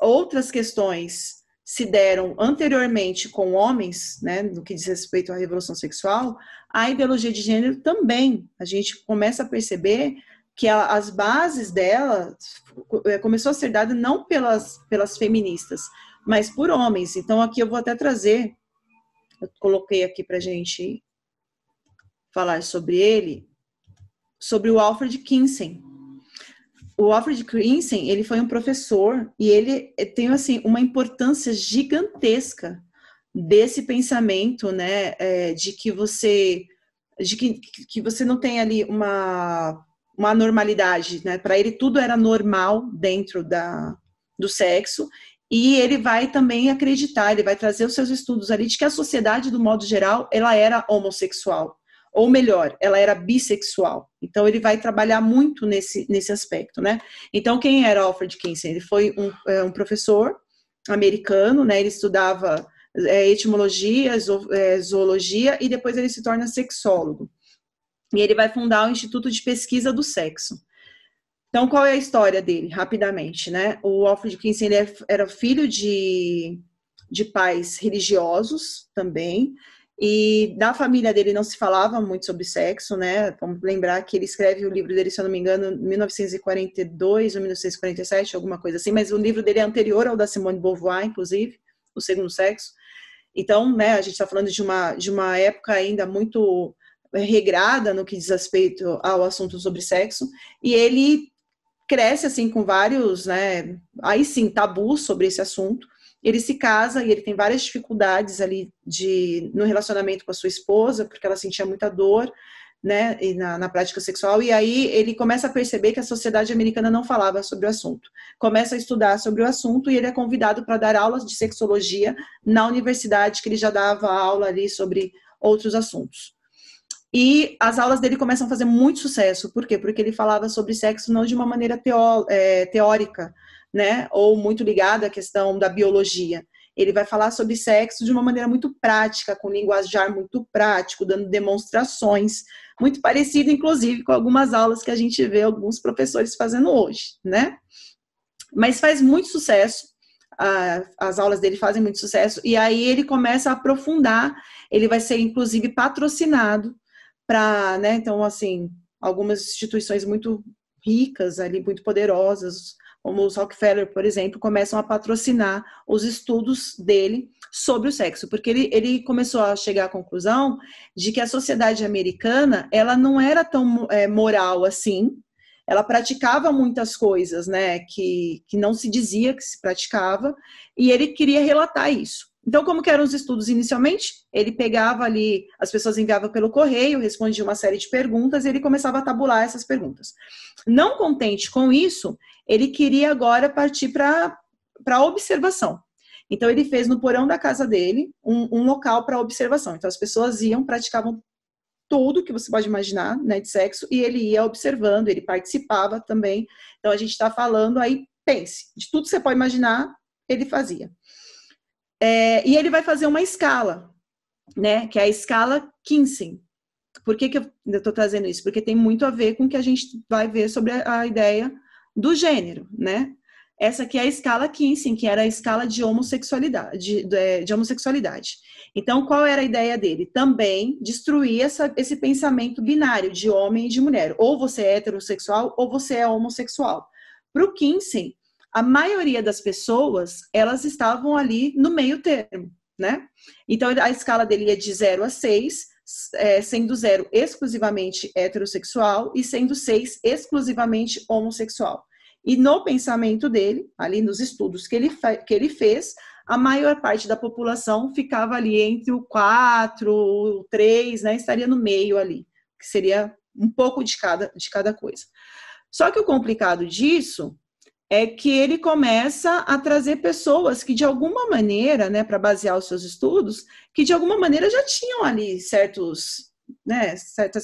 outras questões se deram anteriormente com homens, né, no que diz respeito à revolução sexual, a ideologia de gênero também, a gente começa a perceber que as bases dela começou a ser dada não pelas feministas, mas por homens. Então, aqui eu vou até trazer, eu coloquei aqui para a gente falar sobre ele, sobre o Alfred Kinsey. O Alfred Kinsey, ele foi um professor e ele tem, assim, uma importância gigantesca desse pensamento, né, de que você não tem ali uma normalidade, né, para ele tudo era normal dentro do sexo, e ele vai também acreditar, ele vai trazer os seus estudos ali de que a sociedade, do modo geral, ela era homossexual. Ou melhor, ela era bissexual. Então, ele vai trabalhar muito nesse aspecto, né? Então, quem era Alfred Kinsey? Ele foi um professor americano, né? Ele estudava etimologia, zoologia, e depois ele se torna sexólogo. E ele vai fundar o Instituto de Pesquisa do Sexo. Então, qual é a história dele? Rapidamente, né? O Alfred Kinsey, ele era filho de pais religiosos também, e da família dele não se falava muito sobre sexo, né? Vamos lembrar que ele escreve o livro dele, se eu não me engano, em 1942 ou 1947, alguma coisa assim, mas o livro dele é anterior ao da Simone de Beauvoir, inclusive, O Segundo Sexo. Então, né, a gente está falando de uma época ainda muito regrada no que diz respeito ao assunto sobre sexo, e ele cresce assim com vários, né, aí sim, tabus sobre esse assunto. Ele se casa e ele tem várias dificuldades ali no relacionamento com a sua esposa, porque ela sentia muita dor, né, na prática sexual, e aí ele começa a perceber que a sociedade americana não falava sobre o assunto. Começa a estudar sobre o assunto e ele é convidado para dar aulas de sexologia na universidade, que ele já dava aula ali sobre outros assuntos. E as aulas dele começam a fazer muito sucesso. Por quê? Porque ele falava sobre sexo não de uma maneira teórica, né? Ou muito ligada à questão da biologia. Ele vai falar sobre sexo de uma maneira muito prática, com linguajar muito prático, dando demonstrações, muito parecido, inclusive, com algumas aulas que a gente vê alguns professores fazendo hoje, né? Mas faz muito sucesso. As aulas dele fazem muito sucesso. E aí ele começa a aprofundar. Ele vai ser, inclusive, patrocinado para, né, então, assim, algumas instituições muito ricas ali, muito poderosas, como os Rockefeller, por exemplo, começam a patrocinar os estudos dele sobre o sexo, porque ele começou a chegar à conclusão de que a sociedade americana, ela não era tão moral assim, ela praticava muitas coisas, né, que não se dizia que se praticava, e ele queria relatar isso. Então, como que eram os estudos inicialmente? Ele pegava ali, as pessoas enviavam pelo correio, respondia uma série de perguntas, e ele começava a tabular essas perguntas. Não contente com isso, ele queria agora partir para a observação. Então, ele fez no porão da casa dele um local para observação. Então, as pessoas iam, praticavam tudo que você pode imaginar, né, de sexo, e ele ia observando, ele participava também. Então, a gente está falando aí, pense, de tudo que você pode imaginar, ele fazia. E ele vai fazer uma escala, né, que é a escala Kinsey. Por que eu estou trazendo isso? Porque tem muito a ver com o que a gente vai ver sobre a ideia do gênero, né? Essa aqui é a escala Kinsey, que era a escala de homossexualidade. De homossexualidade. Então, qual era a ideia dele? Também destruir esse pensamento binário de homem e de mulher. Ou você é heterossexual ou você é homossexual. Para o Kinsey, a maioria das pessoas, elas estavam ali no meio termo, né? Então, a escala dele ia de 0 a 6, sendo 0 exclusivamente heterossexual e sendo 6 exclusivamente homossexual. E no pensamento dele, ali nos estudos que ele fez, a maior parte da população ficava ali entre o 4, o 3, né? Estaria no meio ali, que seria um pouco de cada coisa. Só que o complicado disso é que ele começa a trazer pessoas que, de alguma maneira, né, para basear os seus estudos, que de alguma maneira já tinham ali certas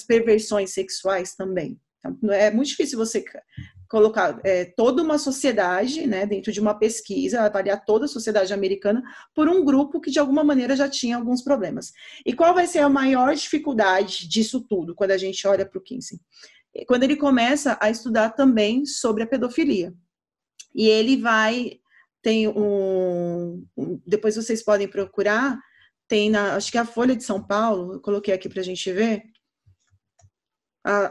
perversões sexuais também. Então, é muito difícil você colocar toda uma sociedade, né, dentro de uma pesquisa, avaliar toda a sociedade americana por um grupo que, de alguma maneira, já tinha alguns problemas. E qual vai ser a maior dificuldade disso tudo, quando a gente olha para o Kinsey? Quando ele começa a estudar também sobre a pedofilia. E ele tem depois vocês podem procurar, acho que é a Folha de São Paulo, eu coloquei aqui para a gente ver.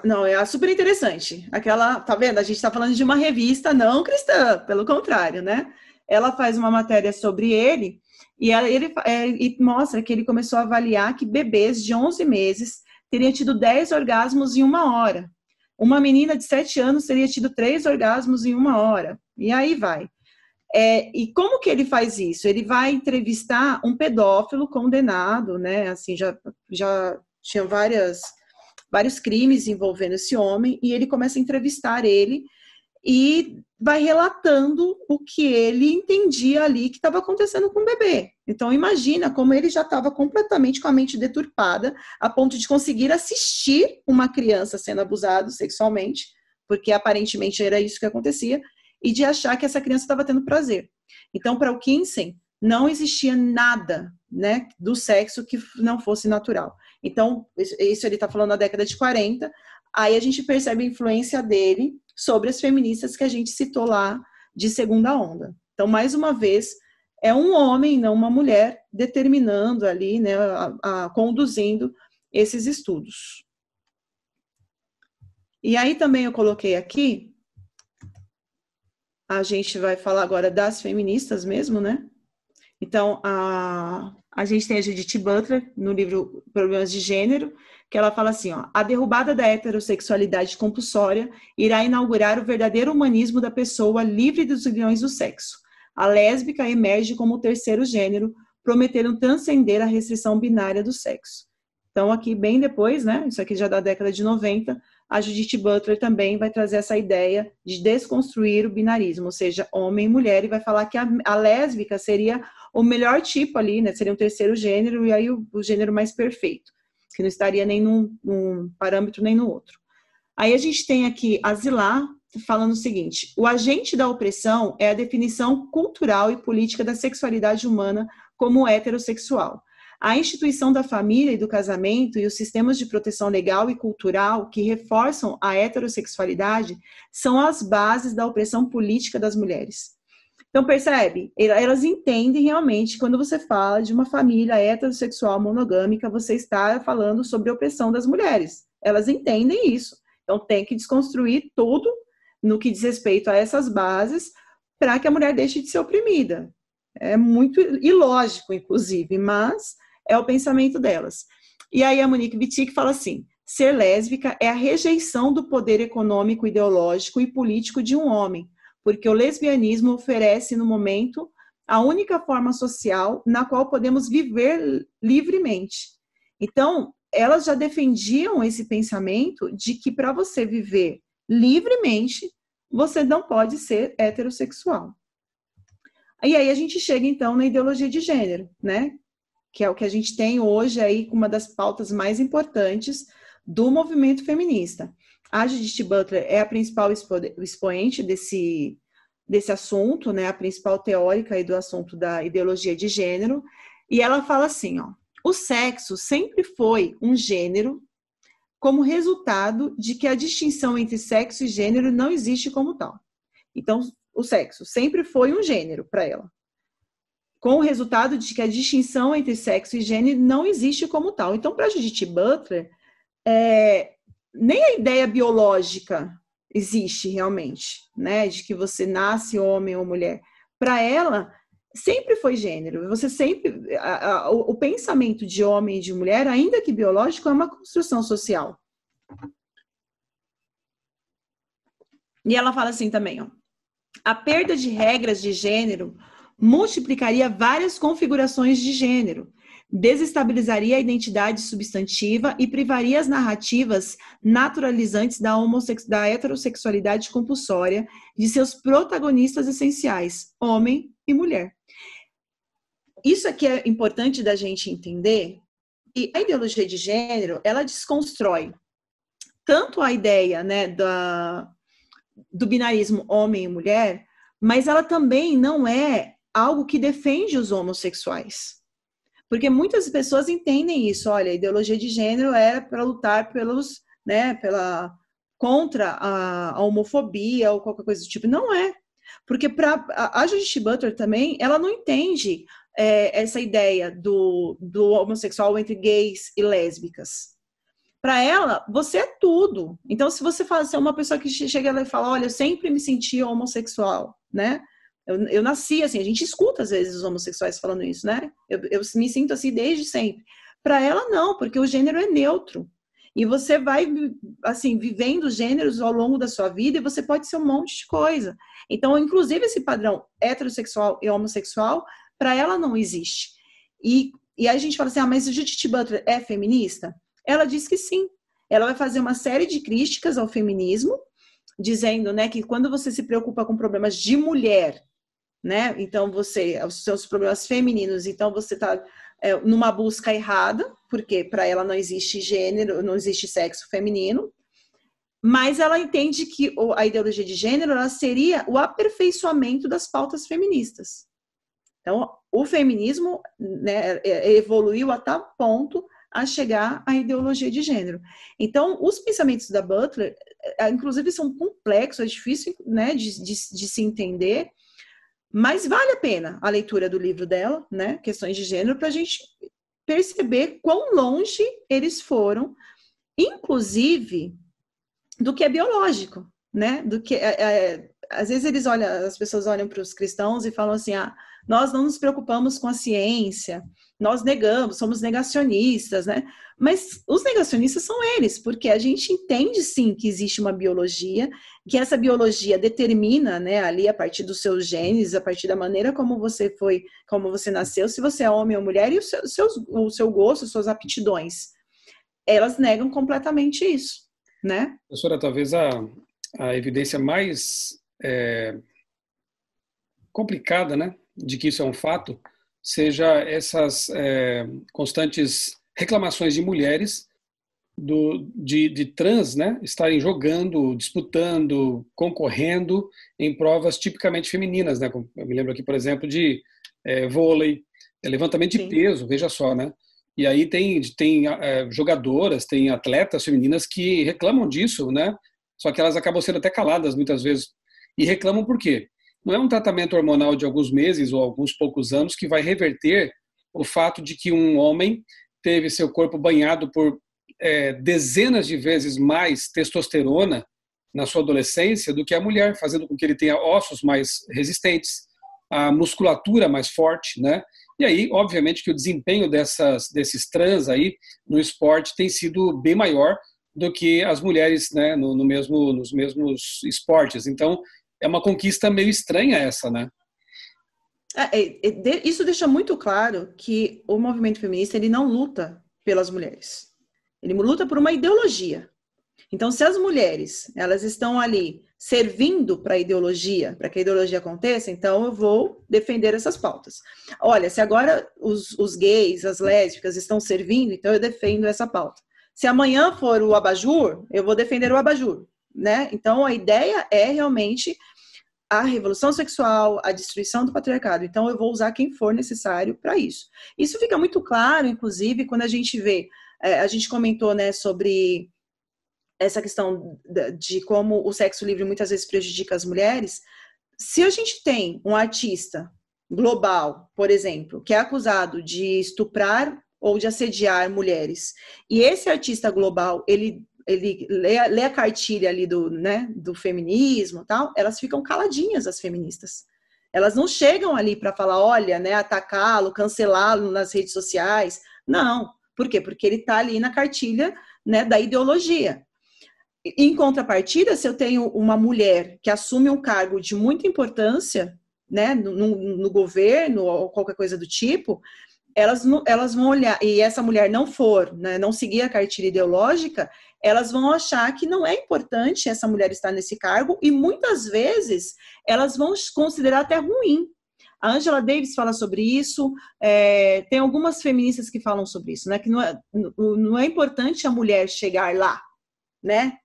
Não, é super interessante. Aquela, tá vendo? A gente está falando de uma revista não cristã, pelo contrário, né? Ela faz uma matéria sobre ele e mostra que ele começou a avaliar que bebês de 11 meses teriam tido 10 orgasmos em 1 hora. Uma menina de 7 anos teria tido 3 orgasmos em 1 hora. E aí vai. E como que ele faz isso? Ele vai entrevistar um pedófilo condenado, né? Assim, já tinha vários crimes envolvendo esse homem, e ele começa a entrevistar ele e vai relatando o que ele entendia ali que estava acontecendo com o bebê. Então, imagina como ele já estava completamente com a mente deturpada, a ponto de conseguir assistir uma criança sendo abusada sexualmente, porque aparentemente era isso que acontecia, e de achar que essa criança estava tendo prazer. Então, para o Kinsey, não existia nada, né, do sexo que não fosse natural. Então, isso ele está falando na década de 40, aí a gente percebe a influência dele sobre as feministas que a gente citou lá de segunda onda. Então, mais uma vez, é um homem, não uma mulher, determinando ali, né, conduzindo esses estudos. E aí também eu coloquei aqui, a gente vai falar agora das feministas mesmo, né? Então, a gente tem a Judith Butler, no livro Problemas de Gênero, que ela fala assim, ó, a derrubada da heterossexualidade compulsória irá inaugurar o verdadeiro humanismo da pessoa livre dos grilhões do sexo. A lésbica emerge como o terceiro gênero, prometendo transcender a restrição binária do sexo. Então, aqui bem depois, né, isso aqui já da década de 90, a Judith Butler também vai trazer essa ideia de desconstruir o binarismo, ou seja, homem e mulher, e vai falar que a lésbica seria o melhor tipo ali, né, seria um terceiro gênero, e aí o gênero mais perfeito, que não estaria nem num parâmetro nem no outro. Aí a gente tem aqui a Zillah falando o seguinte, o agente da opressão é a definição cultural e política da sexualidade humana como heterossexual. A instituição da família e do casamento e os sistemas de proteção legal e cultural que reforçam a heterossexualidade são as bases da opressão política das mulheres. Então, percebe? Elas entendem realmente, quando você fala de uma família heterossexual monogâmica, você está falando sobre a opressão das mulheres. Elas entendem isso. Então, tem que desconstruir tudo no que diz respeito a essas bases para que a mulher deixe de ser oprimida. É muito ilógico, inclusive, mas é o pensamento delas. E aí a Monique Wittig fala assim, ser lésbica é a rejeição do poder econômico, ideológico e político de um homem, porque o lesbianismo oferece, no momento, a única forma social na qual podemos viver livremente. Então, elas já defendiam esse pensamento de que para você viver livremente, você não pode ser heterossexual. E aí a gente chega, então, na ideologia de gênero, né? Que é o que a gente tem hoje aí como uma das pautas mais importantes do movimento feminista. A Judith Butler é a principal expoente desse assunto, né? A principal teórica aí do assunto da ideologia de gênero. E ela fala assim, ó, o sexo sempre foi um gênero como resultado de que a distinção entre sexo e gênero não existe como tal. Então, o sexo sempre foi um gênero para ela, com o resultado de que a distinção entre sexo e gênero não existe como tal. Então, para Judith Butler, nem a ideia biológica existe realmente, né, de que você nasce homem ou mulher. Para ela, sempre foi gênero. Você sempre, o pensamento de homem e de mulher, ainda que biológico, é uma construção social. E ela fala assim também, ó, a perda de regras de gênero multiplicaria várias configurações de gênero, desestabilizaria a identidade substantiva e privaria as narrativas naturalizantes da heterossexualidade compulsória de seus protagonistas essenciais, homem e mulher. Isso aqui é importante da gente entender, e a ideologia de gênero, ela desconstrói tanto a ideia, né, do binarismo homem e mulher, mas ela também não é algo que defende os homossexuais. Porque muitas pessoas entendem isso, olha, a ideologia de gênero é para lutar contra a homofobia ou qualquer coisa do tipo. Não é. Porque a Judith Butler também, ela não entende essa ideia do homossexual entre gays e lésbicas. Para ela, você é tudo. Então, se você é uma pessoa que chega lá e fala, olha, eu sempre me senti homossexual, né? Eu nasci assim, a gente escuta às vezes os homossexuais falando isso, né? Eu me sinto assim desde sempre. Para ela, não, porque o gênero é neutro. E você vai, assim, vivendo gêneros ao longo da sua vida e você pode ser um monte de coisa. Então, inclusive, esse padrão heterossexual e homossexual, para ela não existe. E aí a gente fala assim, mas a Judith Butler é feminista? Ela diz que sim. Ela vai fazer uma série de críticas ao feminismo, dizendo, né, que quando você se preocupa com problemas de mulher, né, então os seus problemas femininos, então você está numa busca errada, porque para ela não existe gênero, não existe sexo feminino, mas ela entende que a ideologia de gênero ela seria o aperfeiçoamento das pautas feministas. Então, o feminismo, né, evoluiu a tal ponto a chegar à ideologia de gênero. Então, os pensamentos da Butler, inclusive, são complexos, é difícil, né, de se entender, mas vale a pena a leitura do livro dela, né, Questões de Gênero, para a gente perceber quão longe eles foram, inclusive, do que é biológico, né, do que às vezes as pessoas olham para os cristãos e falam assim, nós não nos preocupamos com a ciência, nós negamos, somos negacionistas, né? Mas os negacionistas são eles, porque a gente entende sim que existe uma biologia, que essa biologia determina, né, ali a partir dos seus genes, a partir da maneira como você nasceu, se você é homem ou mulher, e o seu gosto, suas aptidões. Elas negam completamente isso, né? Professora, talvez a evidência mais complicada, né, de que isso é um fato, seja essas constantes reclamações de mulheres de trans, né, estarem jogando, disputando, concorrendo em provas tipicamente femininas, né? Eu me lembro aqui, por exemplo, de vôlei, levantamento de peso, veja só, né? E aí tem jogadoras, tem atletas femininas que reclamam disso, né? Só que elas acabam sendo até caladas muitas vezes. E reclamam por quê? Não é um tratamento hormonal de alguns meses ou alguns poucos anos que vai reverter o fato de que um homem teve seu corpo banhado por dezenas de vezes mais testosterona na sua adolescência do que a mulher, fazendo com que ele tenha ossos mais resistentes, a musculatura mais forte, né? E aí, obviamente, que o desempenho desses trans aí no esporte tem sido bem maior do que as mulheres, né, nos mesmos esportes. Então, é uma conquista meio estranha essa, né? Isso deixa muito claro que o movimento feminista ele não luta pelas mulheres. Ele luta por uma ideologia. Então, se as mulheres elas estão ali servindo para a ideologia, para que a ideologia aconteça, então eu vou defender essas pautas. Olha, se agora os gays, as lésbicas estão servindo, então eu defendo essa pauta. Se amanhã for o abajur, eu vou defender o abajur, né? Então, a ideia é realmente a revolução sexual, a destruição do patriarcado. Então, eu vou usar quem for necessário para isso. Isso fica muito claro, inclusive, quando a gente vê, a gente comentou, né, sobre essa questão de como o sexo livre muitas vezes prejudica as mulheres. Se a gente tem um artista global, por exemplo, que é acusado de estuprar ou de assediar mulheres, e esse artista global, ele lê a cartilha ali do feminismo e tal, elas ficam caladinhas, as feministas. Elas não chegam ali para falar, olha, né, atacá-lo, cancelá-lo nas redes sociais. Não. Por quê? Porque ele está ali na cartilha, né, da ideologia. Em contrapartida, se eu tenho uma mulher que assume um cargo de muita importância, né, no governo ou qualquer coisa do tipo, elas vão olhar, e essa mulher não for, né, não seguir a cartilha ideológica, elas vão achar que não é importante essa mulher estar nesse cargo e muitas vezes elas vão considerar até ruim. A Angela Davis fala sobre isso, tem algumas feministas que falam sobre isso, né, que não é importante a mulher chegar lá, né,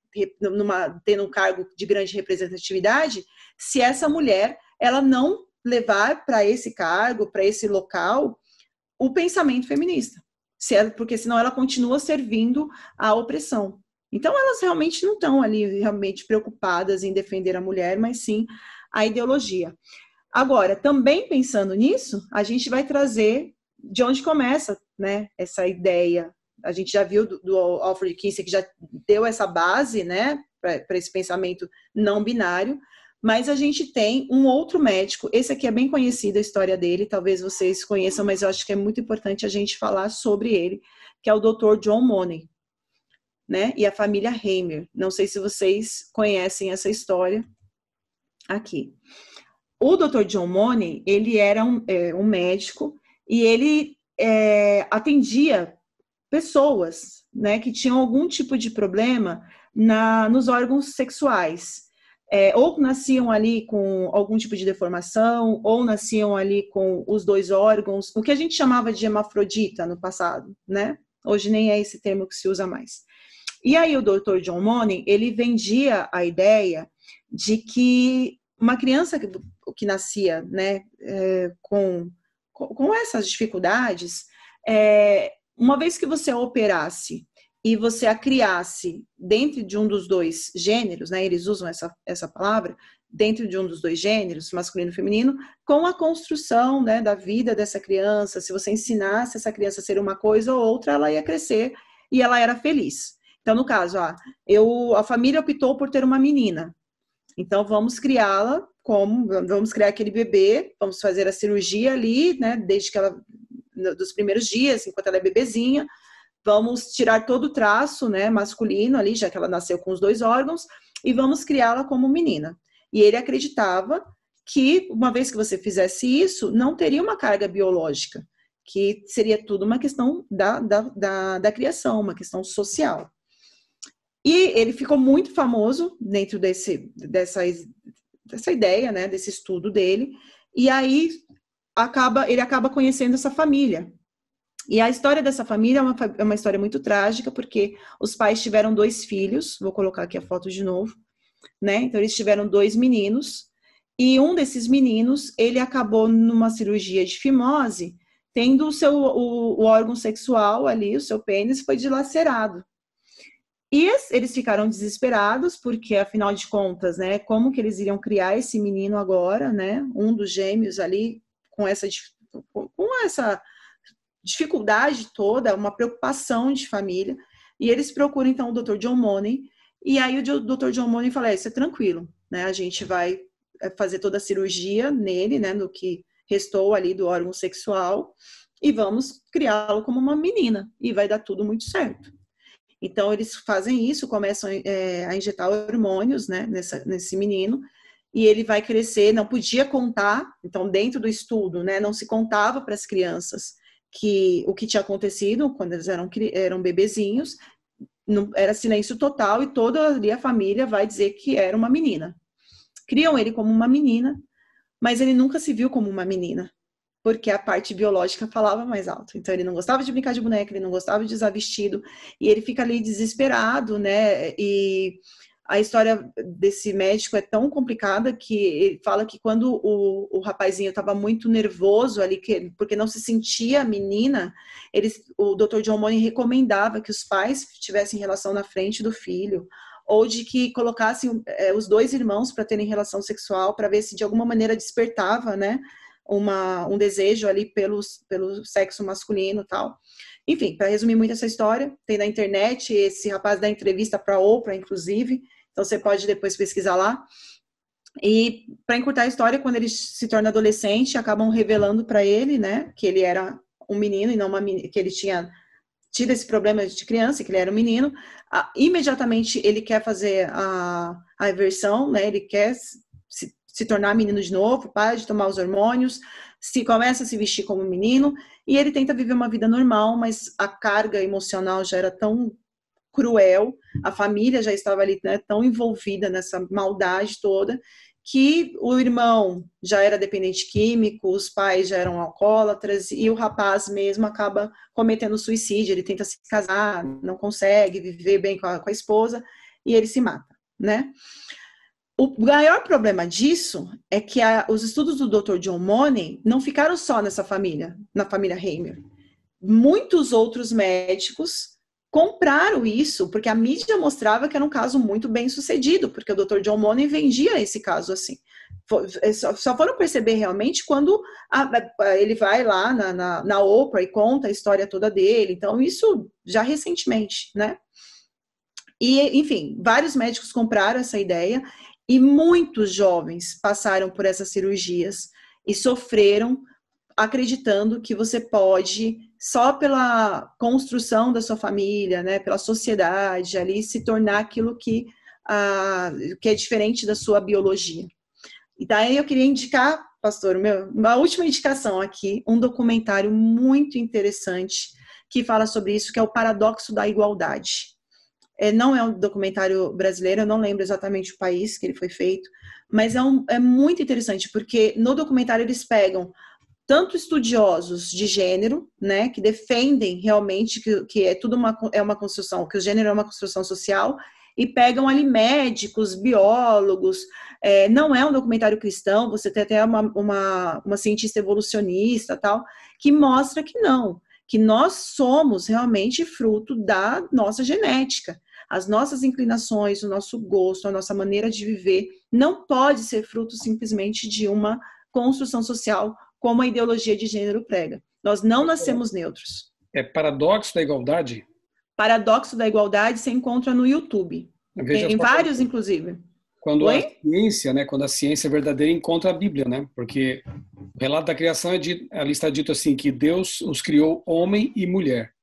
tendo um cargo de grande representatividade, se essa mulher ela não levar para esse cargo, para esse local, o pensamento feminista, porque senão ela continua servindo à opressão. Então elas realmente não estão ali realmente preocupadas em defender a mulher, mas sim a ideologia. Agora, também pensando nisso, a gente vai trazer de onde começa, né, essa ideia. A gente já viu do Alfred Kinsey, que já deu essa base, né, para esse pensamento não binário, mas a gente tem um outro médico, esse aqui é bem conhecido a história dele, talvez vocês conheçam, mas eu acho que é muito importante a gente falar sobre ele, que é o Dr. John Money, né, e a família Hamer. Não sei se vocês conhecem essa história aqui. O Dr. John Money, ele era um médico e ele atendia pessoas, né, que tinham algum tipo de problema nos órgãos sexuais. Ou nasciam ali com algum tipo de deformação, ou nasciam ali com os dois órgãos, o que a gente chamava de hermafrodita no passado, né? Hoje nem é esse termo que se usa mais. E aí o Dr. John Money, ele vendia a ideia de que uma criança que nascia, né, com essas dificuldades, uma vez que você a operasse e você a criasse dentro de um dos dois gêneros, né, eles usam essa palavra, dentro de um dos dois gêneros, masculino e feminino, com a construção, né, da vida dessa criança, se você ensinasse essa criança a ser uma coisa ou outra, ela ia crescer e ela era feliz. Então, no caso, a família optou por ter uma menina, então vamos criá-la vamos criar aquele bebê, vamos fazer a cirurgia ali, né, desde que ela, dos primeiros dias, enquanto ela é bebezinha, vamos tirar todo o traço, né, masculino ali, já que ela nasceu com os dois órgãos, e vamos criá-la como menina. E ele acreditava que, uma vez que você fizesse isso, não teria uma carga biológica, que seria tudo uma questão da criação, uma questão social. E ele ficou muito famoso dentro dessa ideia, né, desse estudo dele, e aí ele acaba conhecendo essa família. E a história dessa família é uma história muito trágica, porque os pais tiveram 2 filhos, vou colocar aqui a foto de novo, né? Então eles tiveram 2 meninos, e um desses meninos, ele acabou numa cirurgia de fimose, tendo o órgão sexual ali, o seu pênis, foi dilacerado. E eles ficaram desesperados, porque, afinal de contas, né, como que eles iriam criar esse menino agora, né, um dos gêmeos ali, com essa dificuldade toda, uma preocupação de família, e eles procuram, então, o Dr. John Money, e aí o Dr. John Money fala, isso é tranquilo, né, a gente vai fazer toda a cirurgia nele, né, no que restou ali do órgão sexual, e vamos criá-lo como uma menina, e vai dar tudo muito certo. Então, eles fazem isso, começam a injetar hormônios, né, nesse menino, e ele vai crescer, não podia contar, então, dentro do estudo, né, não se contava para as crianças o que tinha acontecido quando eles eram bebezinhos, era silêncio total, e toda ali a família vai dizer que era uma menina. Criam ele como uma menina, mas ele nunca se viu como uma menina, porque a parte biológica falava mais alto. Então, ele não gostava de brincar de boneca, ele não gostava de usar vestido, e ele fica ali desesperado, né? E a história desse médico é tão complicada que ele fala que quando o rapazinho estava muito nervoso ali, porque não se sentia menina, o Dr. John Money recomendava que os pais tivessem relação na frente do filho, ou de que colocassem os dois irmãos para terem relação sexual, para ver se de alguma maneira despertava, né, um desejo ali pelo sexo masculino e tal. Enfim, para resumir muito essa história, tem na internet, esse rapaz dá entrevista para a Oprah, inclusive, então você pode depois pesquisar lá. E para encurtar a história, quando ele se torna adolescente, acabam revelando para ele, né, que ele era um menino e não uma menina, que ele tinha tido esse problema de criança, que ele era um menino. Imediatamente ele quer fazer a aversão, né, ele quer se tornar menino de novo, para de tomar os hormônios, começa a se vestir como menino, e ele tenta viver uma vida normal, mas a carga emocional já era tão cruel, a família já estava ali, né, tão envolvida nessa maldade toda, que o irmão já era dependente químico, os pais já eram alcoólatras, e o rapaz mesmo acaba cometendo suicídio, ele tenta se casar, não consegue viver bem com a esposa, e ele se mata, né? O maior problema disso é que os estudos do Dr. John Money não ficaram só nessa família, na família Hamer. Muitos outros médicos compraram isso, porque a mídia mostrava que era um caso muito bem sucedido, porque o Dr. John Money vendia esse caso assim. Só foram perceber realmente quando ele vai lá na Oprah e conta a história toda dele. Então, isso já recentemente, né? E, enfim, vários médicos compraram essa ideia e muitos jovens passaram por essas cirurgias e sofreram acreditando que você pode, só pela construção da sua família, né, pela sociedade ali, se tornar aquilo que é diferente da sua biologia. E daí eu queria indicar, pastor, uma última indicação aqui, um documentário muito interessante que fala sobre isso, que é o Paradoxo da Igualdade. Não é um documentário brasileiro, eu não lembro exatamente o país que ele foi feito, mas é muito interessante, porque no documentário eles pegam tanto estudiosos de gênero, né, que defendem realmente que é tudo uma construção, que o gênero é uma construção social, e pegam ali médicos, biólogos. Não é um documentário cristão, você tem até uma cientista evolucionista, tal, que mostra que não, que nós somos realmente fruto da nossa genética. As nossas inclinações, o nosso gosto, a nossa maneira de viver, não pode ser fruto simplesmente de uma construção social como a ideologia de gênero prega. Nós não nascemos neutros. É Paradoxo da Igualdade? Paradoxo da Igualdade se encontra no YouTube. Tem vários, inclusive. Quando a ciência, né, quando a ciência verdadeira encontra a Bíblia, né? Porque o relato da criação ali está dito assim, que Deus os criou homem e mulher.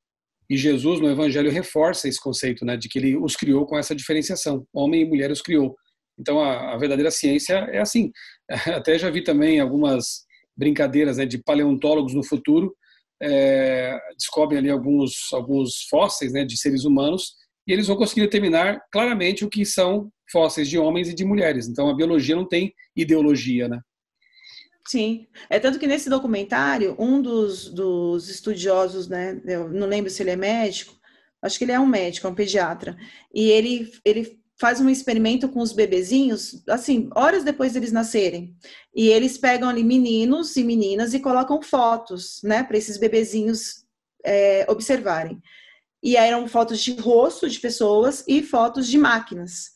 E Jesus, no Evangelho, reforça esse conceito, né, de que ele os criou com essa diferenciação. Homem e mulher os criou. Então, a verdadeira ciência é assim. Até já vi também algumas brincadeiras, né, de paleontólogos no futuro, descobrem ali alguns fósseis, né, de seres humanos, e eles vão conseguir determinar claramente o que são fósseis de homens e de mulheres. Então, a biologia não tem ideologia, né? Sim. Tanto que nesse documentário, um dos estudiosos, né, eu não lembro se ele é médico, acho que ele é um médico, é um pediatra, e ele faz um experimento com os bebezinhos, assim, horas depois deles nascerem. E eles pegam ali meninos e meninas e colocam fotos, né, para esses bebezinhos observarem. E aí eram fotos de rosto de pessoas e fotos de máquinas.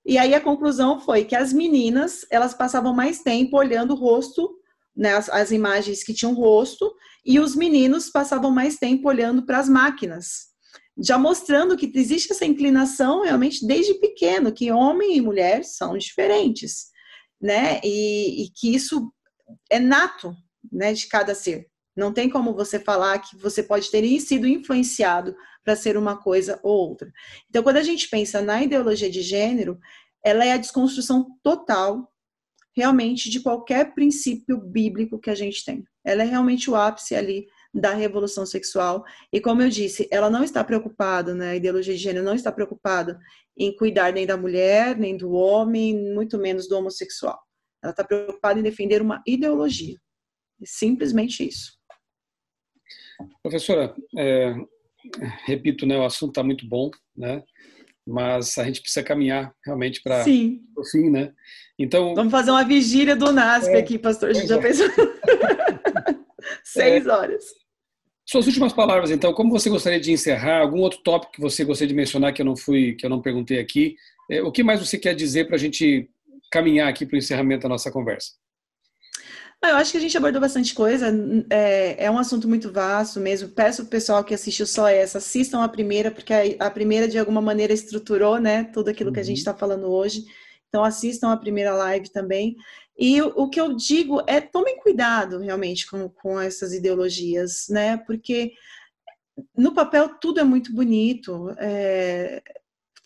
E aí a conclusão foi que as meninas, elas passavam mais tempo olhando o rosto, né, as imagens que tinham rosto, e os meninos passavam mais tempo olhando para as máquinas, já mostrando que existe essa inclinação realmente desde pequeno, que homem e mulher são diferentes, né, e que isso é nato, né, de cada ser. Não tem como você falar que você pode ter sido influenciado para ser uma coisa ou outra. Então, quando a gente pensa na ideologia de gênero, ela é a desconstrução total, realmente, de qualquer princípio bíblico que a gente tem. Ela é realmente o ápice ali da revolução sexual. E como eu disse, ela não está preocupada, né? A ideologia de gênero não está preocupada em cuidar nem da mulher, nem do homem, muito menos do homossexual. Ela está preocupada em defender uma ideologia. Simplesmente isso. Professora, repito, né, o assunto está muito bom, né? Mas a gente precisa caminhar realmente para o fim, né? Então, vamos fazer uma vigília do NASP aqui, pastor. A gente já pensou. 6 horas. Suas últimas palavras, então, como você gostaria de encerrar? Algum outro tópico que você gostaria de mencionar que eu não perguntei aqui? O que mais você quer dizer para a gente caminhar aqui para o encerramento da nossa conversa? Eu acho que a gente abordou bastante coisa, é um assunto muito vasto mesmo. Peço pro pessoal que assistiu só essa, assistam a primeira, porque a primeira de alguma maneira estruturou, né, tudo aquilo que a gente está falando hoje. Então assistam a primeira live também. E o que eu digo é tomem cuidado realmente com essas ideologias, né, porque no papel tudo é muito bonito,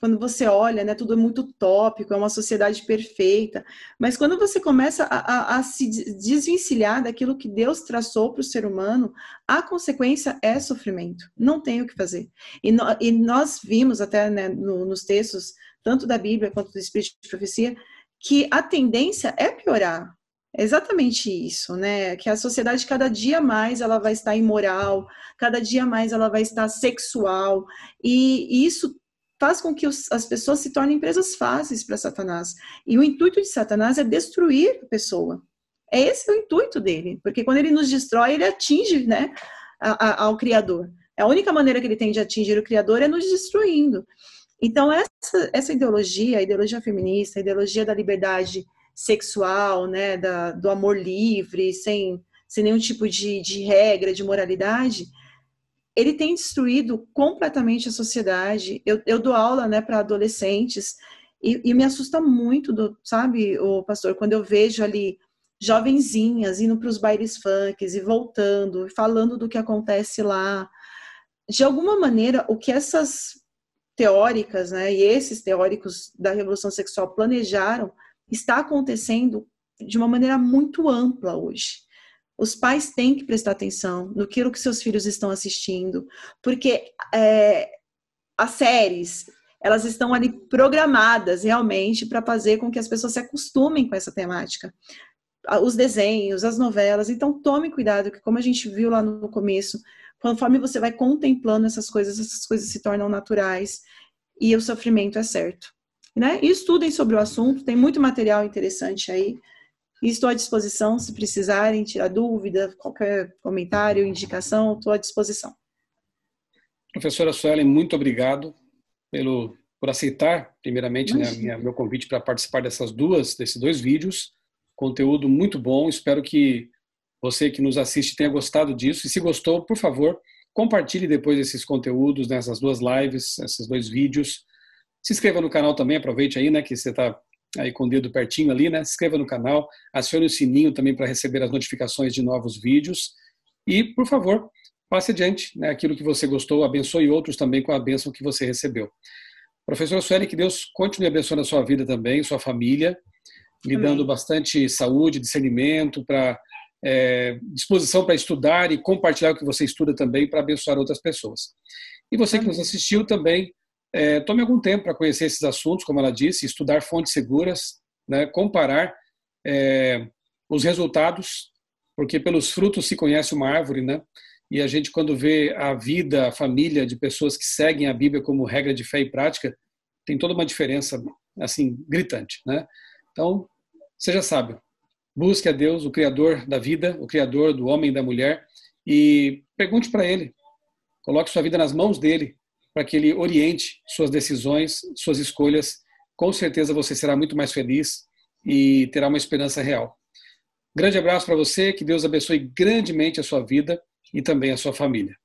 quando você olha, né, tudo é muito utópico, é uma sociedade perfeita, mas quando você começa a se desvencilhar daquilo que Deus traçou para o ser humano, a consequência é sofrimento, não tem o que fazer. E nós vimos até, né, nos textos, tanto da Bíblia quanto do Espírito de Profecia, que a tendência é piorar. É exatamente isso, né? Que a sociedade cada dia mais ela vai estar imoral, cada dia mais ela vai estar sexual, e isso faz com que as pessoas se tornem presas fáceis para Satanás. E o intuito de Satanás é destruir a pessoa. Esse é o intuito dele, porque quando ele nos destrói, ele atinge, né, ao Criador. A única maneira que ele tem de atingir o Criador é nos destruindo. Então, essa ideologia, a ideologia feminista, a ideologia da liberdade sexual, né, do amor livre, sem nenhum tipo de regra, de moralidade, ele tem destruído completamente a sociedade. Eu dou aula, né, para adolescentes e me assusta muito, sabe, o pastor, quando eu vejo ali jovenzinhas indo para os bailes funks e voltando, falando do que acontece lá. De alguma maneira, o que essas teóricas, né, e esses teóricos da revolução sexual planejaram está acontecendo de uma maneira muito ampla hoje. Os pais têm que prestar atenção no que seus filhos estão assistindo, porque as séries, elas estão ali programadas realmente para fazer com que as pessoas se acostumem com essa temática. Os desenhos, as novelas, então tome cuidado, que como a gente viu lá no começo, conforme você vai contemplando essas coisas se tornam naturais e o sofrimento é certo. Né? E estudem sobre o assunto, tem muito material interessante aí. E estou à disposição, se precisarem tirar dúvida, qualquer comentário, indicação, estou à disposição. Professora Suelen, muito obrigado por aceitar, primeiramente, né, meu convite para participar desses 2 vídeos. Conteúdo muito bom, espero que você que nos assiste tenha gostado disso. E se gostou, por favor, compartilhe depois esses conteúdos, nessas 2 lives, esses 2 vídeos. Se inscreva no canal também, aproveite aí, né, que você está aí com o dedo pertinho ali, né? Se inscreva no canal, acione o sininho também para receber as notificações de novos vídeos e, por favor, passe adiante, né, aquilo que você gostou, abençoe outros também com a bênção que você recebeu. Professora Sueli, que Deus continue abençoando a sua vida também, sua família, lhe dando bastante saúde, discernimento, disposição para estudar e compartilhar o que você estuda também para abençoar outras pessoas. E você que nos assistiu também, tome algum tempo para conhecer esses assuntos, como ela disse, estudar fontes seguras, né, comparar os resultados, porque pelos frutos se conhece uma árvore, né? E a gente, quando vê a vida, a família de pessoas que seguem a Bíblia como regra de fé e prática, tem toda uma diferença, assim, gritante, né? Então, seja sábio. Busque a Deus, o Criador da vida, o Criador do homem e da mulher, e pergunte para Ele. Coloque sua vida nas mãos dEle, para que Ele oriente suas decisões, suas escolhas. Com certeza você será muito mais feliz e terá uma esperança real. Grande abraço para você, que Deus abençoe grandemente a sua vida e também a sua família.